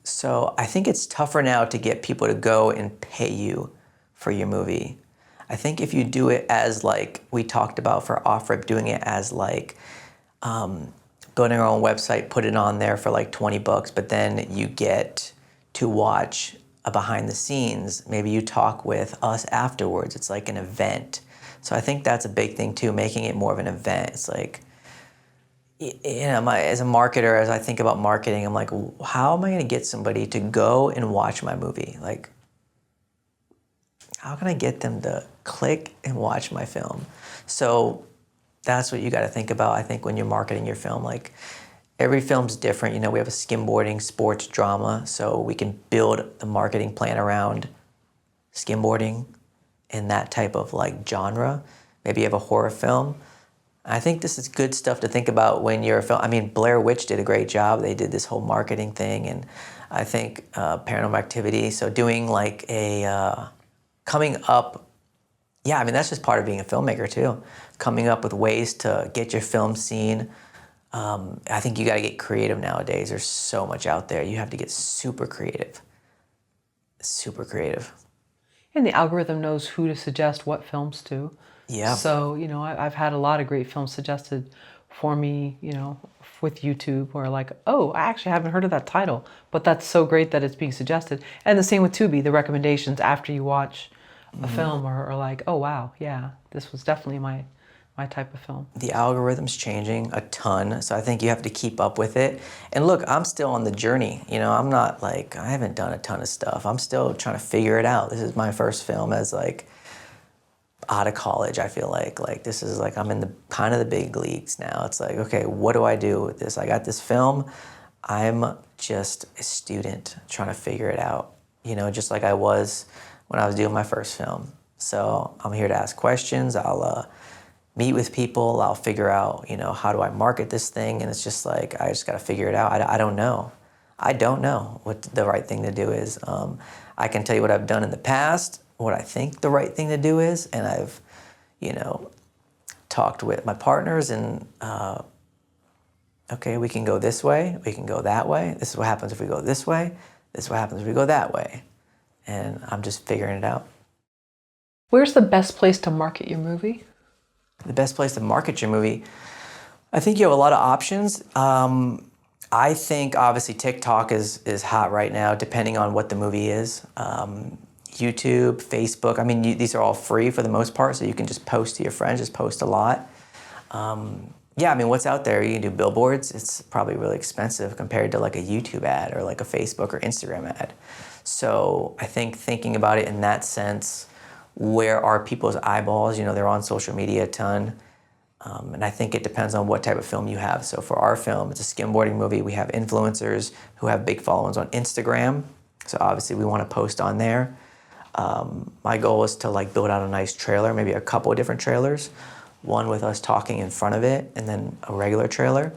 So I think it's tougher now to get people to go and pay you for your movie. I think if you do it as like we talked about for off-rip, doing it as like building our own website, put it on there for like 20 bucks, but then you get to watch a behind the scenes. Maybe you talk with us afterwards. It's like an event. So I think that's a big thing too, making it more of an event. It's like, you know, as a marketer, as I think about marketing, I'm like, how am I going to get somebody to go and watch my movie? Like, how can I get them to click and watch my film? So that's what you got to think about, I think, when you're marketing your film. Like, every film's different. You know, we have a skimboarding sports drama, so we can build the marketing plan around skimboarding and that type of like genre. Maybe you have a horror film. I think this is good stuff to think about when you're a film. I mean, Blair Witch did a great job. They did this whole marketing thing, and I think Paranormal Activity. So doing like a coming up, yeah, I mean, that's just part of being a filmmaker too. Coming up with ways to get your film seen. I think you got to get creative nowadays. There's so much out there. You have to get super creative. Super creative. And the algorithm knows who to suggest what films to. Yeah. So, you know, I've had a lot of great films suggested for me, you know, with YouTube, where like, oh, I actually haven't heard of that title, but that's so great that it's being suggested. And the same with Tubi, the recommendations after you watch a film are like, oh wow, yeah, this was definitely my type of film. The algorithm's changing a ton, so I think you have to keep up with it. And look, I'm still on the journey. You know, I'm not like, I haven't done a ton of stuff. I'm still trying to figure it out. This is my first film as like out of college, I feel like this is like, I'm in the kind of the big leagues now. It's like, okay, what do I do with this? I got this film. I'm just a student trying to figure it out, you know, just like I was when I was doing my first film. So I'm here to ask questions. I'll meet with people. I'll figure out, you know, how do I market this thing? And it's just like, I just got to figure it out. I don't know. I don't know what the right thing to do is. I can tell you what I've done in the past, what I think the right thing to do is, and I've, you know, talked with my partners and okay, we can go this way, we can go that way. This is what happens if we go this way. This is what happens if we go that way. And I'm just figuring it out. Where's the best place to market your movie? The best place to market your movie, I think you have a lot of options. I think obviously TikTok is hot right now, depending on what the movie is. YouTube, Facebook, I mean, these are all free for the most part, so you can just post to your friends, just post a lot. Yeah, I mean, what's out there? You can do billboards. It's probably really expensive compared to like a YouTube ad or like a Facebook or Instagram ad. So I think thinking about it in that sense, where are people's eyeballs? You know, they're on social media a ton. And I think it depends on what type of film you have. So for our film, it's a skimboarding movie. We have influencers who have big followings on Instagram. So obviously we want to post on there. My goal is to like build out a nice trailer, maybe a couple of different trailers. One with us talking in front of it, and then a regular trailer,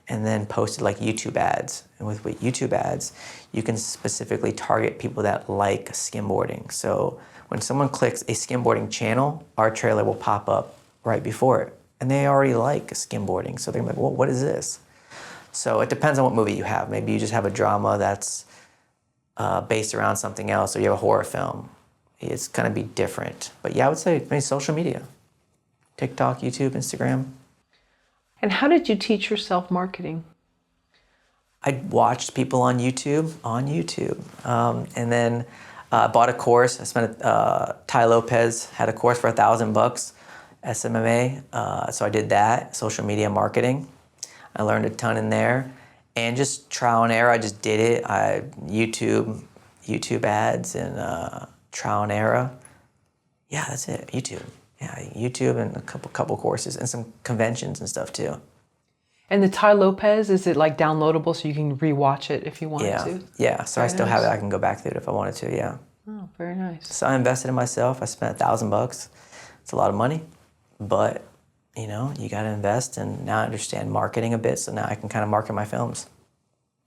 and then posted like YouTube ads. And with YouTube ads, you can specifically target people that like skimboarding. So when someone clicks a skimboarding channel, our trailer will pop up right before it. And they already like skimboarding, so they're like, well, what is this? So it depends on what movie you have. Maybe you just have a drama that's based around something else, or you have a horror film. It's gonna be different. But yeah, I would say maybe social media. TikTok, YouTube, Instagram. And how did you teach yourself marketing? I watched people on YouTube, and then bought a course. I spent, Ty Lopez had a course for $1,000, SMMA, so I did that, social media marketing. I learned a ton in there, and just trial and error, I just did it. YouTube ads and trial and error. Yeah, that's it, YouTube. Yeah, YouTube and a couple courses and some conventions and stuff too. And the Ty Lopez, is it like downloadable so you can rewatch it if you wanted to? Yeah, so very I still nice. have it. I can go back to it if I wanted to, yeah. Oh, very nice. So I invested in myself. I spent $1,000. It's a lot of money, but you know, you got to invest, and now I understand marketing a bit, so now I can kind of market my films.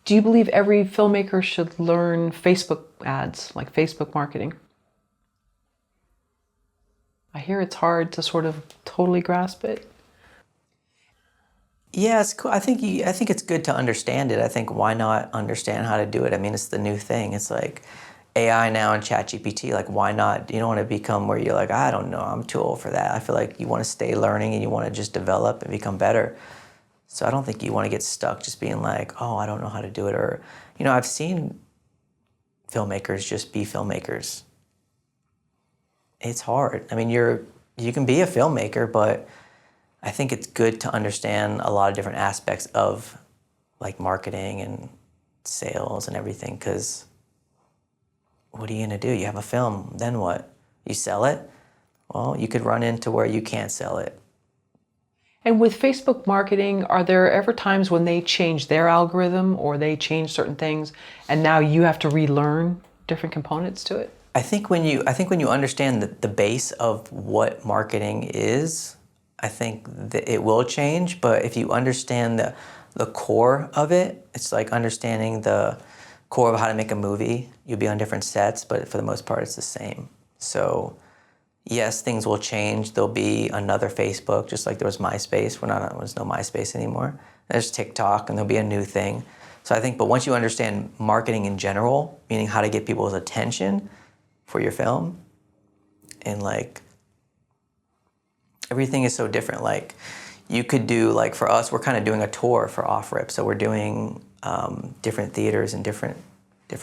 Do you believe every filmmaker should learn Facebook ads, like Facebook marketing? I hear it's hard to sort of totally grasp it. Yeah, it's cool. I think it's good to understand it. I think why not understand how to do it? I mean, it's the new thing. It's like AI now and ChatGPT. Like, why not? You don't want to become where you're like, I don't know, I'm too old for that. I feel like you want to stay learning and you want to just develop and become better. So I don't think you want to get stuck just being like, oh, I don't know how to do it. Or, you know, I've seen filmmakers just be filmmakers. It's hard. I mean, you can be a filmmaker, but I think it's good to understand a lot of different aspects of like marketing and sales and everything, because what are you gonna do? You have a film, then what? You sell it? Well, you could run into where you can't sell it. And with Facebook marketing, are there ever times when they change their algorithm or they change certain things and now you have to relearn different components to it? I think when you understand the base of what marketing is, I think that it will change. But if you understand the core of it, it's like understanding the core of how to make a movie. You'll be on different sets, but for the most part, it's the same. So yes, things will change. There'll be another Facebook, just like there was MySpace. There's no MySpace anymore. There's TikTok, and there'll be a new thing. So I think, but once you understand marketing in general, meaning how to get people's attention for your film, and like everything is so different. Like you could do, like for us, we're kind of doing a tour for Off-Rip. So we're doing different theaters in different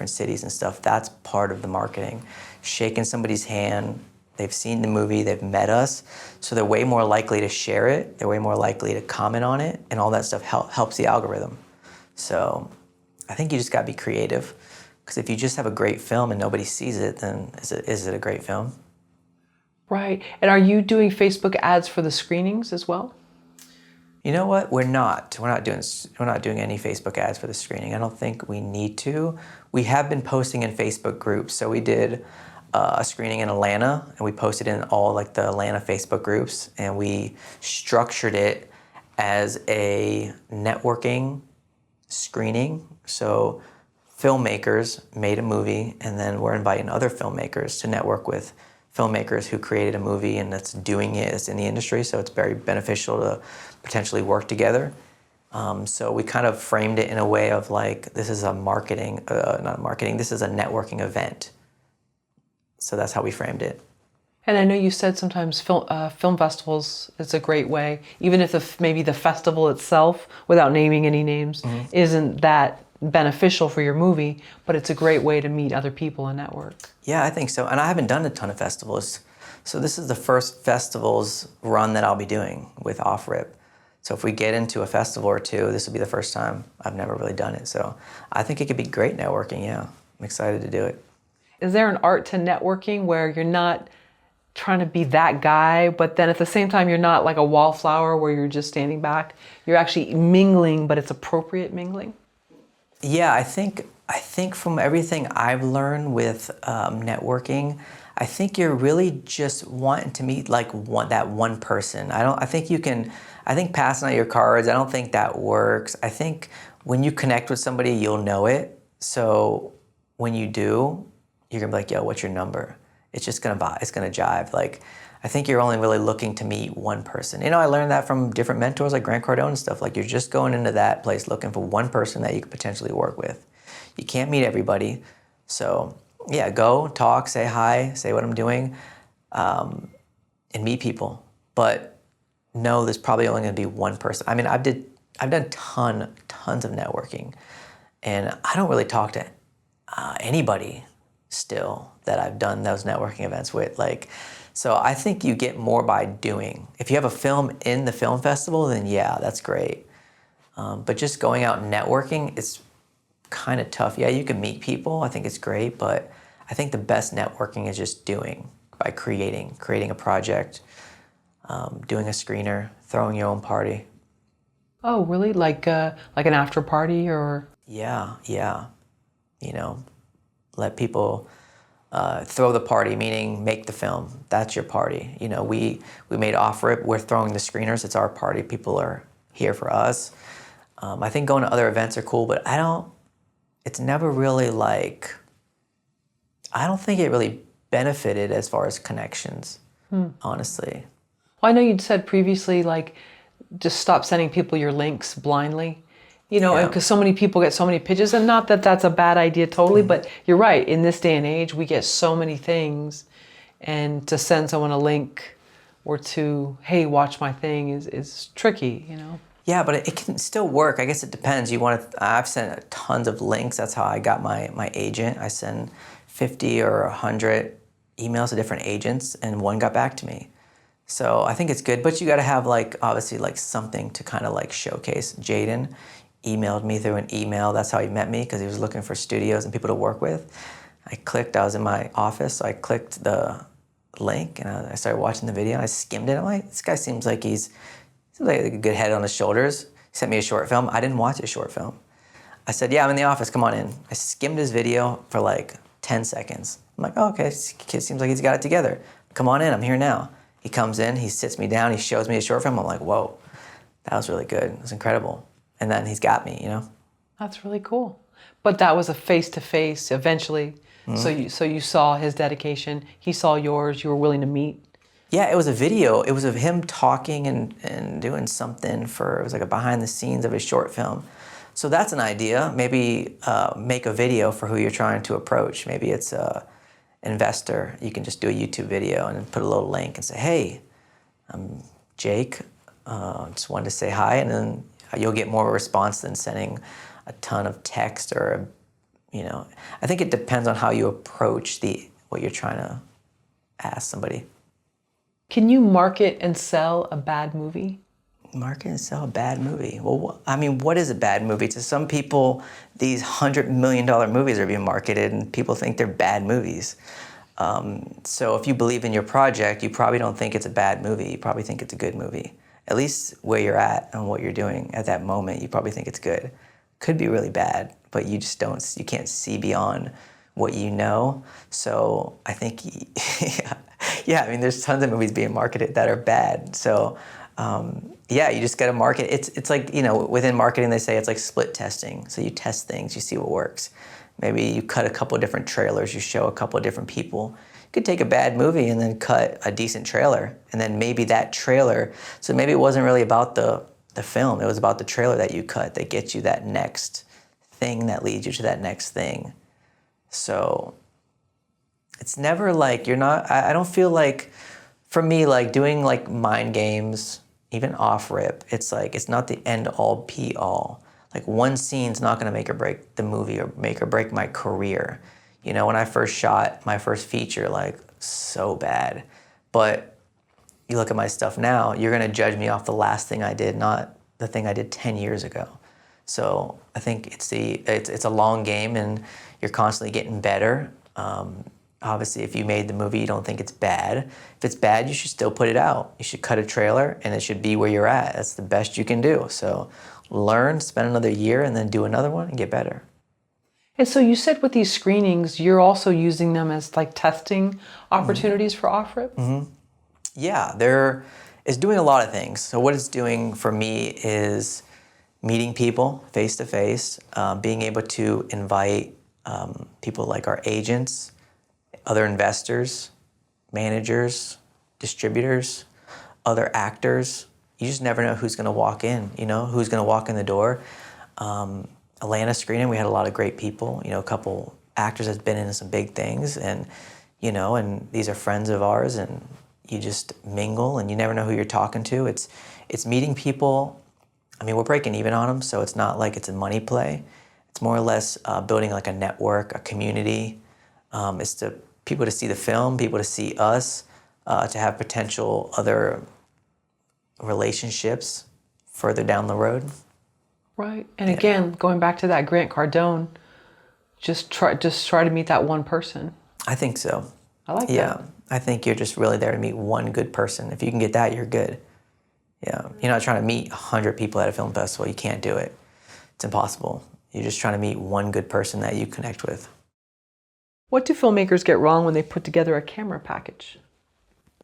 cities and stuff. That's part of the marketing. Shaking somebody's hand, they've seen the movie, they've met us, so they're way more likely to share it, they're way more likely to comment on it, and all that stuff helps the algorithm. So I think you just gotta be creative, because if you just have a great film and nobody sees it, then is it a great film? Right. And are you doing Facebook ads for the screenings as well? You know what? We're not doing any Facebook ads for the screening. I don't think we need to. We have been posting in Facebook groups. So we did a screening in Atlanta, and we posted in all like the Atlanta Facebook groups, and we structured it as a networking screening. So filmmakers made a movie, and then we're inviting other filmmakers to network with filmmakers who created a movie and that's doing it, it's in the industry, so it's very beneficial to potentially work together. So we kind of framed it in a way of like, this is a this is a networking event. So that's how we framed it. And I know you said sometimes film festivals is a great way, even if maybe the festival itself, without naming any names, isn't that beneficial for your movie, but it's a great way to meet other people and network. Yeah, I think so. And I haven't done a ton of festivals. So this is the first festivals run that I'll be doing with Off Rip. So if we get into a festival or two, this will be the first time. I've never really done it. So I think it could be great networking, yeah. I'm excited to do it. Is there an art to networking where you're not trying to be that guy, but then at the same time you're not like a wallflower where you're just standing back? You're actually mingling, but it's appropriate mingling? Yeah, I think from everything I've learned with networking, I think you're really just wanting to meet like that one person. I think passing out your cards, I don't think that works. I think when you connect with somebody, you'll know it. So when you do, you're gonna be like, yo, what's your number? It's gonna jive. Like, I think you're only really looking to meet one person. You know, I learned that from different mentors like Grant Cardone and stuff. Like, you're just going into that place looking for one person that you could potentially work with. You can't meet everybody. So yeah, go, talk, say hi, say what I'm doing, and meet people. But no, there's probably only gonna be one person. I mean, I've done tons of networking, and I don't really talk to anybody still that I've done those networking events with. Like, so I think you get more by doing. If you have a film in the film festival, then yeah, that's great. But just going out and networking, it's kind of tough. Yeah, you can meet people. I think it's great, but I think the best networking is just doing, by creating a project, doing a screener, throwing your own party. Oh, really? Like an after party or? Yeah. You know, let people throw the party, meaning make the film. That's your party. You know, we made Off Rip. We're throwing the screeners. It's our party. People are here for us. I think going to other events are cool, but it's never really like, I don't think it really benefited as far as connections, honestly. Well, I know you'd said previously, like, just stop sending people your links blindly. You know, because so many people get so many pitches, and not that that's a bad idea totally, but you're right. In this day and age, we get so many things, and to send someone a link or to, hey, watch my thing is tricky, you know? Yeah, but it can still work. I guess it depends. I've sent tons of links. That's how I got my agent. I send 50 or 100 emails to different agents, and one got back to me. So I think it's good, but you got to have like, obviously, like something to kind of like showcase. Jaden emailed me through an email. That's how he met me, because he was looking for studios and people to work with. I was in my office, so I clicked the link and I started watching the video. I skimmed it. I'm like, this guy seems like he's like a good head on his shoulders. He sent me a short film. I didn't watch his short film. I said, yeah, I'm in the office, come on in. I skimmed his video for like 10 seconds. I'm like, oh, okay, this kid seems like he's got it together. Come on in, I'm here now. He comes in, he sits me down, he shows me his short film. I'm like, whoa, that was really good. It was incredible. And then he's got me, you know? That's really cool. But that was a face-to-face eventually. Mm-hmm. So you saw his dedication, he saw yours, you were willing to meet. Yeah, it was a video. It was of him talking and doing something it was like a behind the scenes of his short film. So that's an idea. Maybe make a video for who you're trying to approach. Maybe it's a investor. You can just do a YouTube video and put a little link and say, hey, I'm Jake. Just wanted to say hi. And then you'll get more of a response than sending a ton of text or, you know. I think it depends on how you approach what you're trying to ask somebody. Can you market and sell a bad movie? Market and sell a bad movie? Well, I mean, what is a bad movie? To some people, these $100 million movies are being marketed and people think they're bad movies. So if you believe in your project, you probably don't think it's a bad movie. You probably think it's a good movie. At least where you're at and what you're doing at that moment, you probably think it's good. Could be really bad, but you can't see beyond what you know. So I think, yeah, I mean, there's tons of movies being marketed that are bad. So yeah, you just got to market. It's like, you know, within marketing, they say it's like split testing. So you test things, you see what works. Maybe you cut a couple of different trailers, you show a couple of different people. could take a bad movie and then cut a decent trailer, and then maybe that trailer, so maybe it wasn't really about the film, it was about the trailer that you cut that gets you that next thing that leads you to that next thing. So it's never like you're not, I don't feel like, for me, like doing like mind games, even off rip, it's like, it's not the end all be all. Like one scene's not gonna make or break the movie or make or break my career. You know, when I first shot my first feature, like so bad. But you look at my stuff now, you're gonna judge me off the last thing I did, not the thing I did 10 years ago. So I think it's a long game and you're constantly getting better. Obviously, if you made the movie, you don't think it's bad. If it's bad, you should still put it out. You should cut a trailer and it should be where you're at. That's the best you can do. So learn, spend another year, and then do another one and get better. And so you said with these screenings, you're also using them as like testing opportunities for off-rip? Yeah, it's doing a lot of things. So what it's doing for me is meeting people face to face, being able to invite people like our agents, other investors, managers, distributors, other actors. You just never know who's gonna walk in, you know, who's gonna walk in the door. Atlanta screening, we had a lot of great people, you know, a couple actors that's been in some big things, and, you know, and these are friends of ours, and you just mingle and you never know who you're talking to. It's meeting people. I mean, we're breaking even on them, so it's not like it's a money play. It's more or less building like a network, a community. It's to people to see the film, people to see us, to have potential other relationships further down the road. Right. And again, going back to that Grant Cardone, just try to meet that one person. I think so. I like that. Yeah, I think you're just really there to meet one good person. If you can get that, you're good. Yeah, you're not trying to meet 100 people at a film festival. You can't do it. It's impossible. You're just trying to meet one good person that you connect with. What do filmmakers get wrong when they put together a camera package?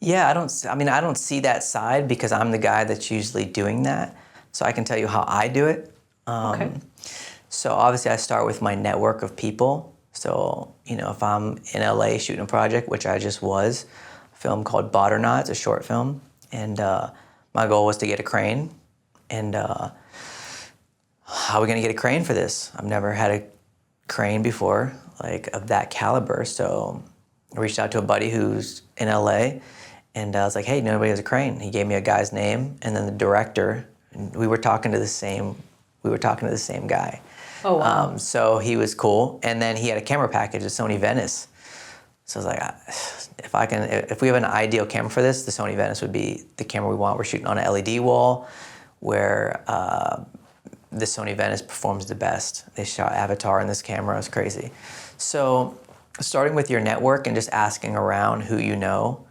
Yeah, I don't see that side because I'm the guy that's usually doing that. So I can tell you how I do it. Okay. So obviously I start with my network of people. So, you know, if I'm in LA shooting a project, which I just was, a film called Not, it's a short film. And my goal was to get a crane. And how are we gonna get a crane for this? I've never had a crane before, like of that caliber. So I reached out to a buddy who's in LA, and I was like, hey, nobody has a crane. He gave me a guy's name, and then the director, and we were talking to the same guy. Oh, wow. So he was cool, and then he had a camera package, a Sony Venice. So I was like, if we have an ideal camera for this, the Sony Venice would be the camera we want. We're shooting on an LED wall, where the Sony Venice performs the best. They shot Avatar in this camera. It's crazy. So starting with your network and just asking around who you know,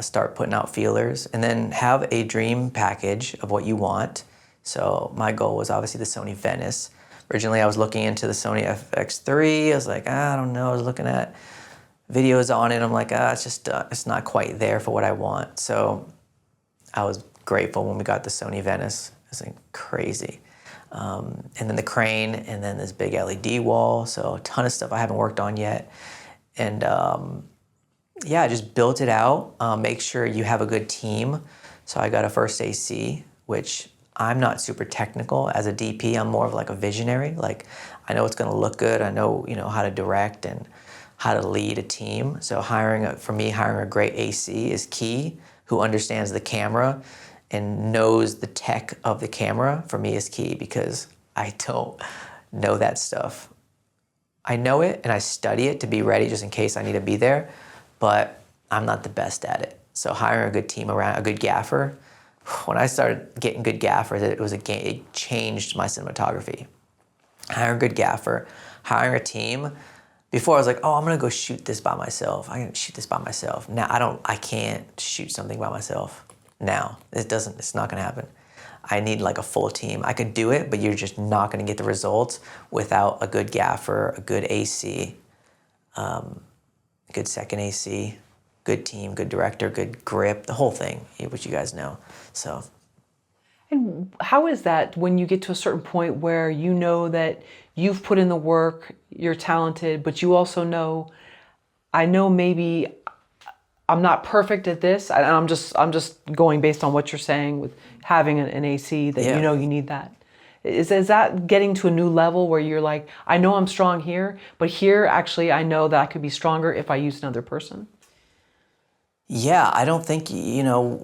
start putting out feelers, and then have a dream package of what you want. So my goal was obviously the Sony Venice. Originally I was looking into the Sony FX3. I was like, I don't know. I was looking at videos on it. I'm like, it's not quite there for what I want. So I was grateful when we got the Sony Venice. It was like crazy. And then the crane, and then this big LED wall. So a ton of stuff I haven't worked on yet. And yeah, I just built it out. Make sure you have a good team. So I got a first AC, which I'm not super technical as a DP. I'm more of like a visionary. Like I know it's gonna look good. I know, you know, how to direct and how to lead a team. So hiring a great AC is key, who understands the camera and knows the tech of the camera, for me is key, because I don't know that stuff. I know it and I study it to be ready just in case I need to be there, but I'm not the best at it. So hiring a good team around, a good gaffer. When I started getting good gaffers, it changed my cinematography. Hiring a good gaffer, hiring a team. Before I was like, oh, I'm gonna go shoot this by myself. I can shoot this by myself. Now I can't shoot something by myself. Now, it's not gonna happen. I need like a full team. I could do it, but you're just not gonna get the results without a good gaffer, a good AC, a good second AC, good team, good director, good grip, the whole thing, which you guys know. So. And how is that when you get to a certain point where you know that you've put in the work, you're talented, but you also know, I know maybe I'm not perfect at this, and I'm just going based on what you're saying with having an AC that you know you need that. Is that getting to a new level where you're like, I know I'm strong here, but here actually I know that I could be stronger if I use another person? Yeah, I don't think,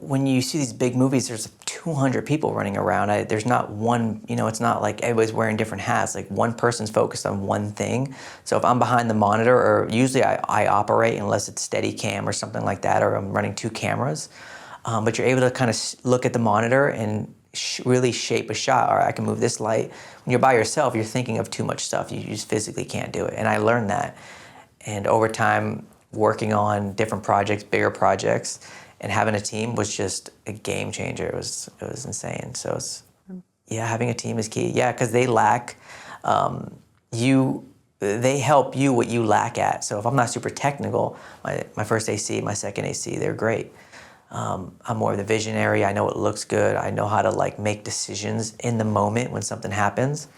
when you see these big movies, there's 200 people running around. There's not one, it's not like everybody's wearing different hats. Like one person's focused on one thing. So if I'm behind the monitor, or usually I operate unless it's steady cam or something like that, or I'm running two cameras. But you're able to kind of look at the monitor and really shape a shot. Or I can move this light. When you're by yourself, you're thinking of too much stuff. You just physically can't do it. And I learned that. And over time, working on different projects, bigger projects, and having a team was just a game changer. It was insane. So having a team is key. Yeah, because they lack, they help you what you lack at. So if I'm not super technical, my first AC, my second AC, they're great. I'm more of the visionary. I know what looks good. I know how to make decisions in the moment when something happens,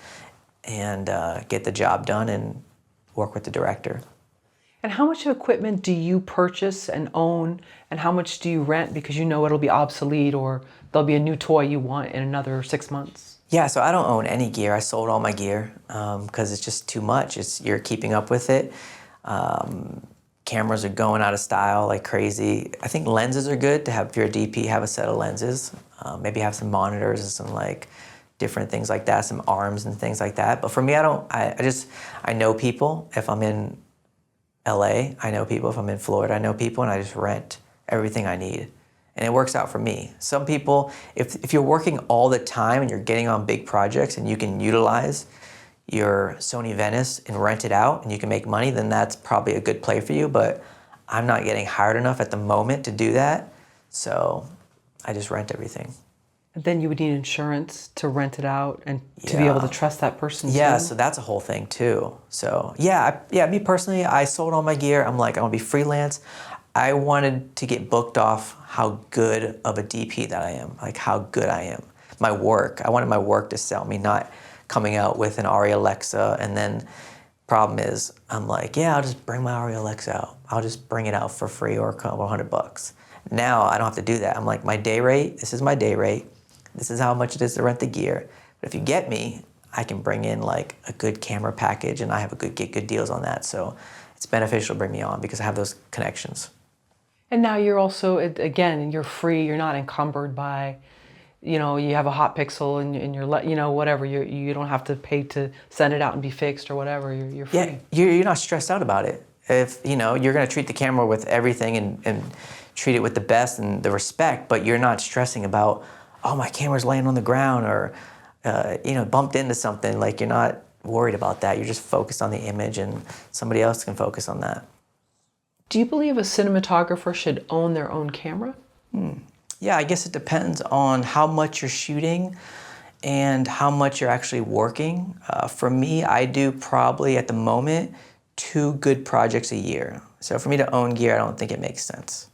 and get the job done and work with the director. And how much of equipment do you purchase and own, and how much do you rent because you know it'll be obsolete or there'll be a new toy you want in another 6 months? Yeah, so I don't own any gear. I sold all my gear because it's just too much. You're keeping up with it. Cameras are going out of style like crazy. I think lenses are good to have. If you're a DP, have a set of lenses. Maybe have some monitors and some different things like that, some arms and things like that. But for me, I know people. If I'm in LA, I know people. If I'm in Florida, I know people, and I just rent everything I need. And it works out for me. Some people, if you're working all the time and you're getting on big projects and you can utilize your Sony Venice and rent it out and you can make money, then that's probably a good play for you. But I'm not getting hired enough at the moment to do that, so I just rent everything. And then you would need insurance to rent it out and to be able to trust that person too. Yeah, so that's a whole thing too. So me personally, I sold all my gear. I'm like, I want to be freelance. I wanted to get booked off how good of a DP that I am, like how good I am. My work, I wanted my work to sell me, not coming out with an Arri Alexa, and then problem is, I'm like, I'll just bring my Arri Alexa out. I'll just bring it out for free or a couple $100. Now I don't have to do that. I'm like, my day rate, this is my day rate. This is how much it is to rent the gear. But if you get me, I can bring in a good camera package, and I have get good deals on that. So it's beneficial to bring me on because I have those connections. And now you're also, again, you're free. You're not encumbered by, you have a hot pixel and you're, whatever. You don't have to pay to send it out and be fixed or whatever. You're free. Yeah, you're not stressed out about it. If, you're going to treat the camera with everything and treat it with the best and the respect, but you're not stressing about, oh, my camera's laying on the ground or, bumped into something. You're not worried about that. You're just focused on the image, and somebody else can focus on that. Do you believe a cinematographer should own their own camera? Yeah, I guess it depends on how much you're shooting and how much you're actually working. For me, I do probably at the moment 2 good projects a year. So for me to own gear, I don't think it makes sense.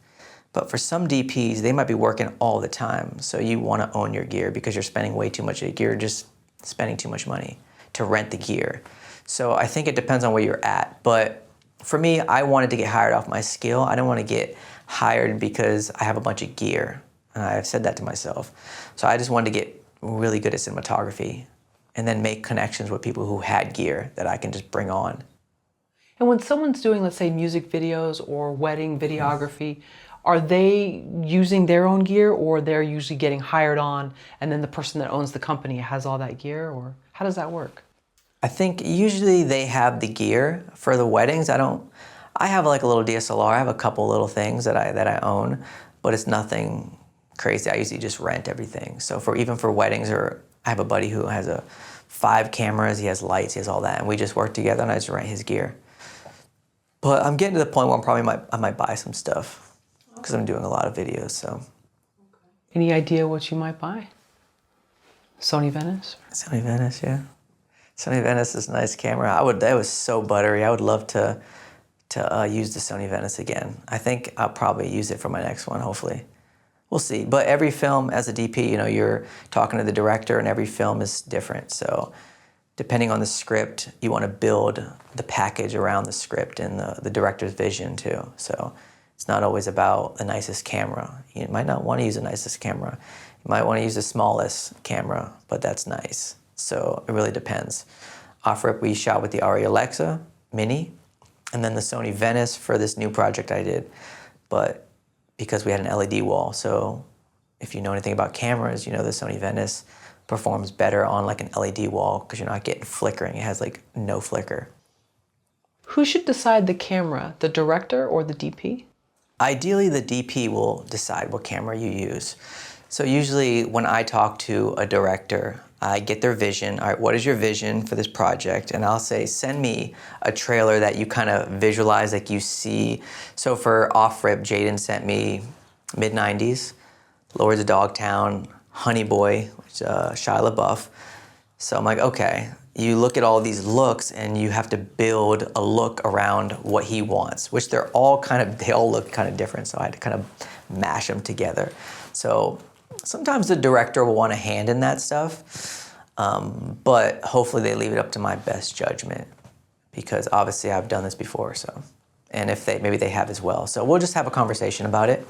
But for some DPs, they might be working all the time. So you want to own your gear because you're spending way too much. You're just spending too much money to rent the gear. So I think it depends on where you're at. But for me, I wanted to get hired off my skill. I don't want to get hired because I have a bunch of gear. And I've said that to myself. So I just wanted to get really good at cinematography and then make connections with people who had gear that I can just bring on. And when someone's doing, let's say, music videos or wedding videography, are they using their own gear, or they're usually getting hired on and then the person that owns the company has all that gear, or how does that work? I think usually they have the gear for the weddings. I have a little DSLR. I have a couple little things that I own, but it's nothing crazy. I usually just rent everything. So even for weddings, or I have a buddy who has 5 cameras, he has lights, he has all that, and we just work together and I just rent his gear. But I'm getting to the point where I might buy some stuff because I'm doing a lot of videos. So, any idea what you might buy? Sony Venice? Sony Venice, yeah. Sony Venice is a nice camera. That was so buttery. I would love to use the Sony Venice again. I think I'll probably use it for my next one, hopefully. We'll see. But every film, as a DP, you're talking to the director, and every film is different. So depending on the script, you want to build the package around the script and the director's vision too. So It's not always about the nicest camera. You might not want to use the nicest camera. You might want to use the smallest camera, but that's nice. So it really depends. Off-rip, we shot with the Arri Alexa Mini, and then the Sony Venice for this new project I did. But because we had an LED wall, so if you know anything about cameras, you know the Sony Venice performs better on like an LED wall because you're not getting flickering. It has like no flicker. Who should decide the camera, the director or the DP? Ideally, the DP will decide what camera you use. So usually when I talk to a director, I get their vision. All right, what is your vision for this project? And I'll say, send me a trailer that you kind of visualize, like you see. So for Off-Rip, Jaden sent me mid-90s, Lords of Dogtown, Honey Boy, which Shia LaBeouf. So I'm like, okay, you look at all these looks and you have to build a look around what he wants, which they all look kind of different. So I had to kind of mash them together. So sometimes the director will want a hand in that stuff, but hopefully they leave it up to my best judgment because obviously I've done this before. So, and if maybe they have as well. So we'll just have a conversation about it.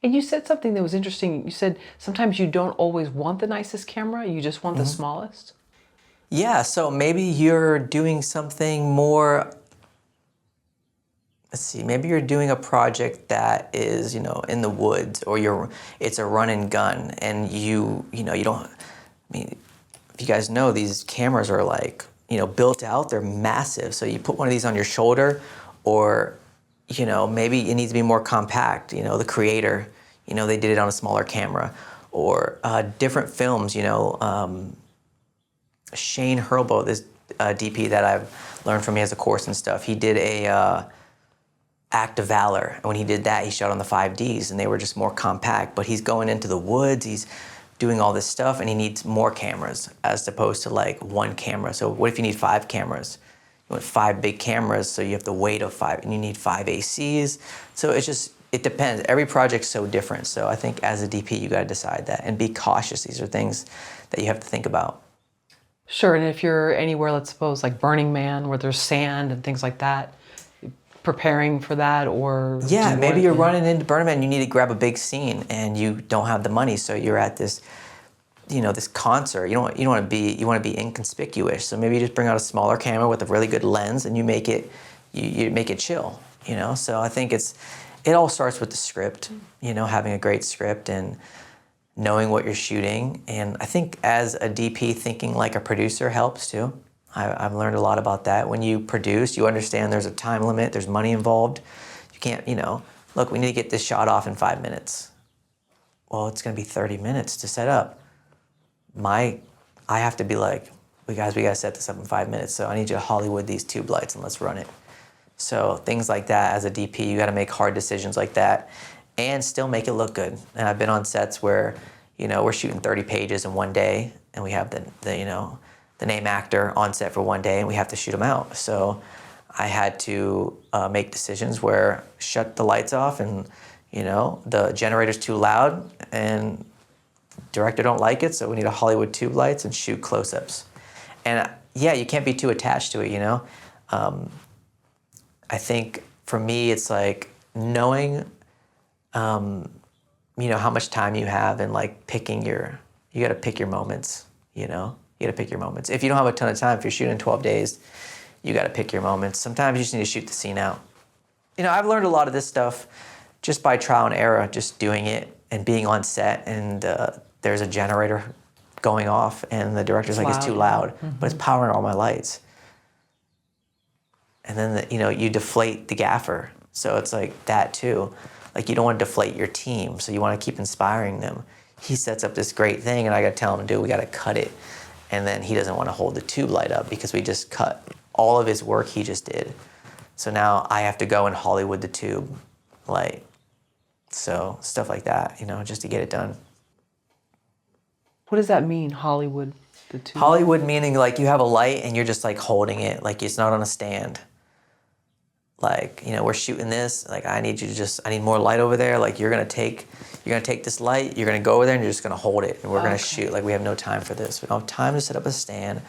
And you said something that was interesting. You said sometimes you don't always want the nicest camera, you just want the smallest. Yeah, so maybe you're doing something more, let's see, maybe you're doing a project that is, in the woods, or it's a run and gun, and you don't, if you guys know, these cameras are like, built out, they're massive. So you put one of these on your shoulder, or, maybe it needs to be more compact. The Creator, they did it on a smaller camera, or different films, Shane Hurlbo, this DP that I've learned from, he has a course and stuff. He did a Act of Valor, and when he did that, he shot on the 5Ds, and they were just more compact. But he's going into the woods, he's doing all this stuff, and he needs more cameras as opposed to like one camera. So what if you need 5 cameras? You want 5 big cameras, so you have the weight of 5, and you need 5 ACs. So it depends. Every project's so different. So I think as a DP, you got to decide that and be cautious. These are things that you have to think about. Sure, and if you're anywhere, let's suppose like Burning Man, where there's sand and things like that, preparing for that, or yeah, maybe you're running into Burning Man and you need to grab a big scene and you don't have the money, so you're at this, this concert. You want to be inconspicuous. So maybe you just bring out a smaller camera with a really good lens and you make it chill. So I think it all starts with the script. Having a great script and knowing what you're shooting. And I think as a DP, thinking like a producer helps too. I've learned a lot about that. When you produce, you understand there's a time limit, there's money involved. You can't, look, we need to get this shot off in 5 minutes. Well, it's gonna be 30 minutes to set up. I have to be like, we gotta set this up in 5 minutes, so I need you to Hollywood these tube lights and let's run it. So things like that, as a DP, you gotta make hard decisions like that and still make it look good. And I've been on sets where, we're shooting 30 pages in one day, and we have the name actor on set for one day, and we have to shoot them out. So I had to make decisions where shut the lights off, and the generator's too loud, and director don't like it, so we need a Hollywood tube lights and shoot close-ups. And yeah, you can't be too attached to it, I think for me, it's like knowing how much time you have, and like you gotta pick your moments, You gotta pick your moments. If you don't have a ton of time, if you're shooting 12 days, you gotta pick your moments. Sometimes you just need to shoot the scene out. I've learned a lot of this stuff just by trial and error, just doing it and being on set, and there's a generator going off and the director's like, it's too loud, but it's powering all my lights. And then, you deflate the gaffer. So it's like that too. Like, you don't want to deflate your team, so you want to keep inspiring them. He sets up this great thing, and I got to tell him, dude, we got to cut it. And then he doesn't want to hold the tube light up because we just cut all of his work he just did. So now I have to go and Hollywood the tube light. So stuff like that, just to get it done. What does that mean, Hollywood the tube? Hollywood meaning like you have a light and you're just like holding it, like it's not on a stand. Like, we're shooting this, like I need more light over there. Like you're gonna take this light, you're gonna go over there and you're just gonna hold it, and we're gonna shoot. Like, we have no time for this. We don't have time to set up a stand.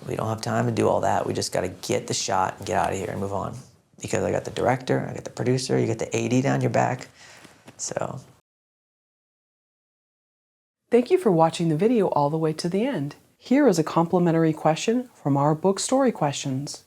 We don't have time to do all that. We just gotta get the shot and get out of here and move on. because I got the director, I got the producer, you get the AD down your back. So. Thank you for watching the video all the way to the end. Here is a complimentary question from our book Story Questions.